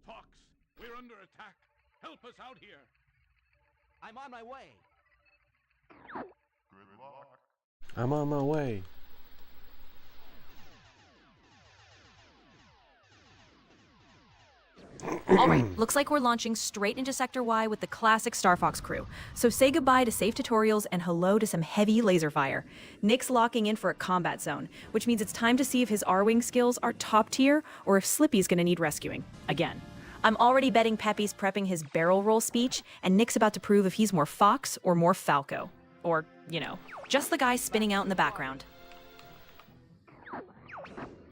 Fox, we're under attack. Help us out here. I'm on my way. Good luck. I'm on my way. Alright, looks like we're launching straight into Sector Y with the classic Star Fox crew. So say goodbye to safe tutorials and hello to some heavy laser fire. Nick's locking in for a combat zone, which means it's time to see if his R-Wing skills are top tier or if Slippy's gonna need rescuing. Again. I'm already betting Peppy's prepping his barrel roll speech, and Nick's about to prove if he's more Fox or more Falco. Or, you know, just the guy spinning out in the background.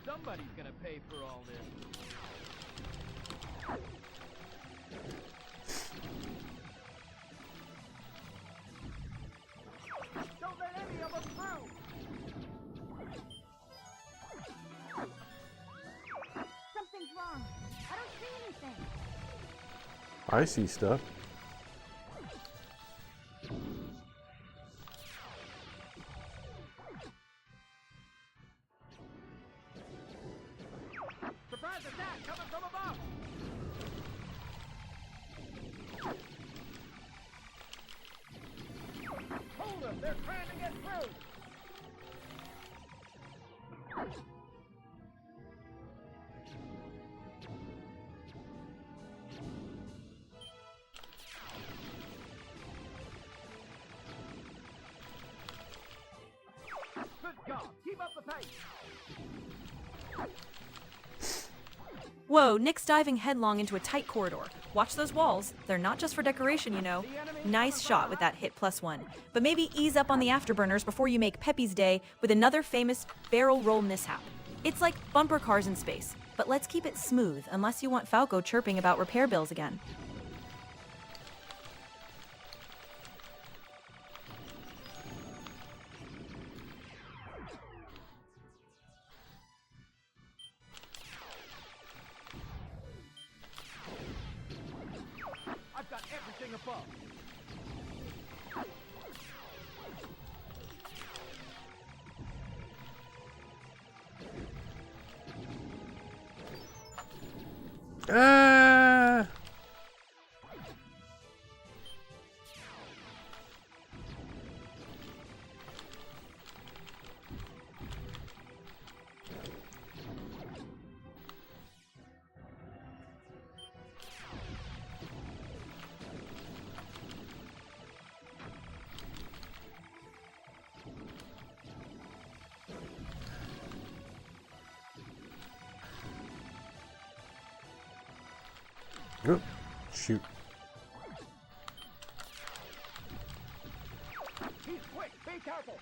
Somebody's gonna pay for all this. Don't let any of them through! Something's wrong. I don't see anything. I see stuff. Surprise attack coming from above! Hold them! They're trying to get through! Keep up the pace. Whoa, Nick's diving headlong into a tight corridor. Watch those walls. They're not just for decoration, you know. Nice shot with that hit +1. But maybe ease up on the afterburners before you make Pepe's day with another famous barrel roll mishap. It's like bumper cars in space, but let's keep it smooth unless you want Falco chirping about repair bills again. I've got everything above. Ah! Oh, shoot. He's quick. Be careful.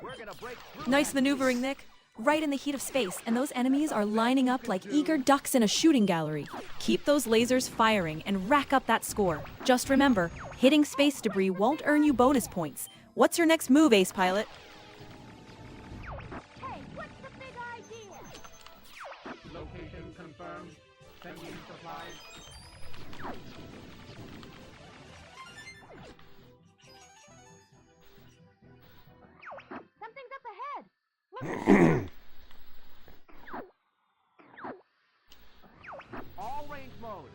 We're gonna break through. Nice maneuvering, Nick. Right in the heat of space, and those enemies are lining up like eager ducks in a shooting gallery. Keep those lasers firing and rack up that score. Just remember, hitting space debris won't earn you bonus points. What's your next move, Ace Pilot? Hey, what's the big idea? Location confirmed. Sending supplies. Something's up ahead. Look. All range mode.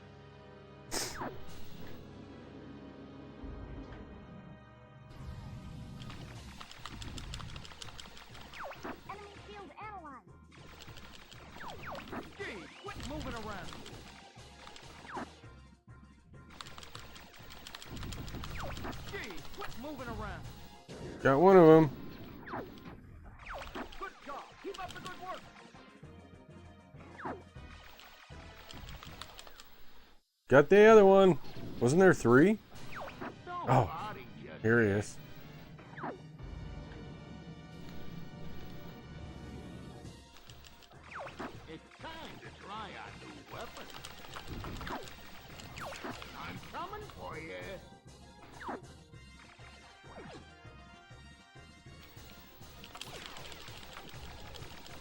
Enemy field analyzed. Gee, quit moving around. Gee, quit moving around. Got one of them. Good job. Keep up the good work. Got the other one. Wasn't there 3? Oh, Somebody just here he is. It's time to try our new weapon. I'm coming for you.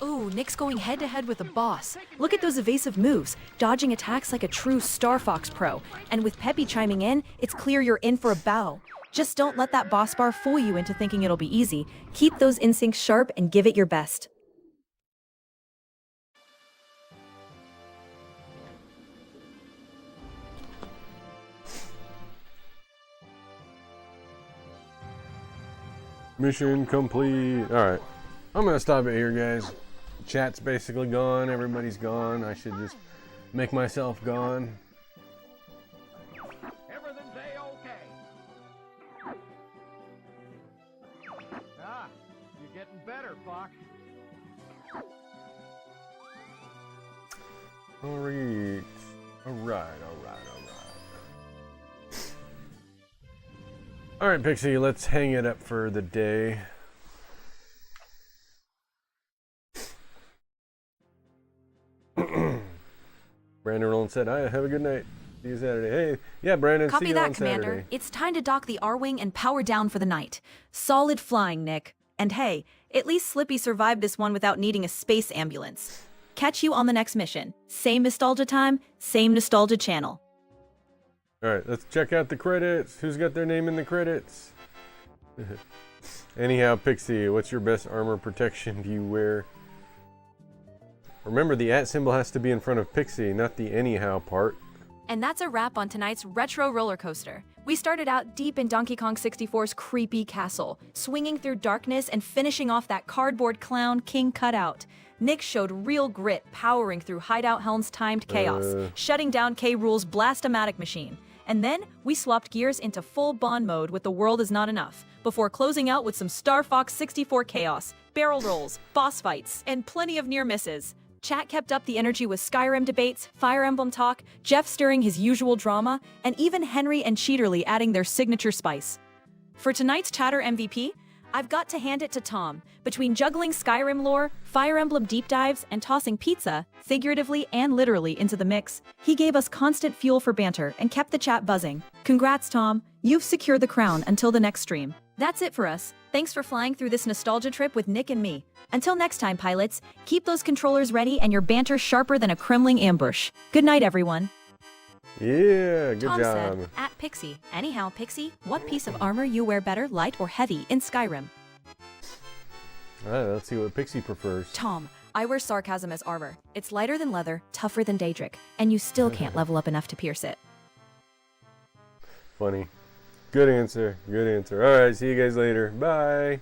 Ooh, Nick's going head-to-head with the boss. Look at those evasive moves, dodging attacks like a true Star Fox pro. And with Pepe chiming in, it's clear you're in for a battle. Just don't let that boss bar fool you into thinking it'll be easy. Keep those instincts sharp and give it your best. Mission complete. Alright. I'm gonna stop it here, guys. Chat's basically gone. Everybody's gone. I should just make myself gone. Everything's A-okay. Ah, you're getting better, Fox. Alright. Alright. Alright, Pixie, let's hang it up for the day. Brandon Roland said, "Hi, have a good night. See you Saturday." Hey, yeah, Brandon, see Copy you that, on Commander. Saturday. It's time to dock the R-Wing and power down for the night. Solid flying, Nick. And hey, at least Slippy survived this one without needing a space ambulance. Catch you on the next mission. Same nostalgia time, same nostalgia channel. Alright, let's check out the credits. Who's got their name in the credits? Anyhow, Pixie, what's your best armor protection do you wear? Remember, the @ symbol has to be in front of Pixie, not the anyhow part. And that's a wrap on tonight's retro roller coaster. We started out deep in Donkey Kong 64's creepy castle, swinging through darkness and finishing off that cardboard clown King cutout. Nick showed real grit, powering through Hideout Helm's timed chaos, shutting down K. Rool's blast-o-matic machine. And then we swapped gears into full Bond mode with The World Is Not Enough, before closing out with some Star Fox 64 chaos, barrel rolls, boss fights, and plenty of near misses. Chat kept up the energy with Skyrim debates, Fire Emblem talk, Jeff stirring his usual drama, and even Henry and Cheaterly adding their signature spice. For tonight's Chatter MVP, I've got to hand it to Tom. Between juggling Skyrim lore, Fire Emblem deep dives, and tossing pizza, figuratively and literally, into the mix, he gave us constant fuel for banter and kept the chat buzzing. Congrats, Tom. You've secured the crown until the next stream. That's it for us. Thanks for flying through this nostalgia trip with Nick and me. Until next time, pilots, keep those controllers ready and your banter sharper than a Kremling ambush. Good night, everyone. Yeah, good Tom job. said, at Pixie. Anyhow, Pixie, what piece of armor you wear better, light or heavy, in Skyrim? Alright, let's see what Pixie prefers. Tom, I wear sarcasm as armor. It's lighter than leather, tougher than Daedric, and you still can't level up enough to pierce it. Funny. Good answer. Good answer. Alright, see you guys later. Bye.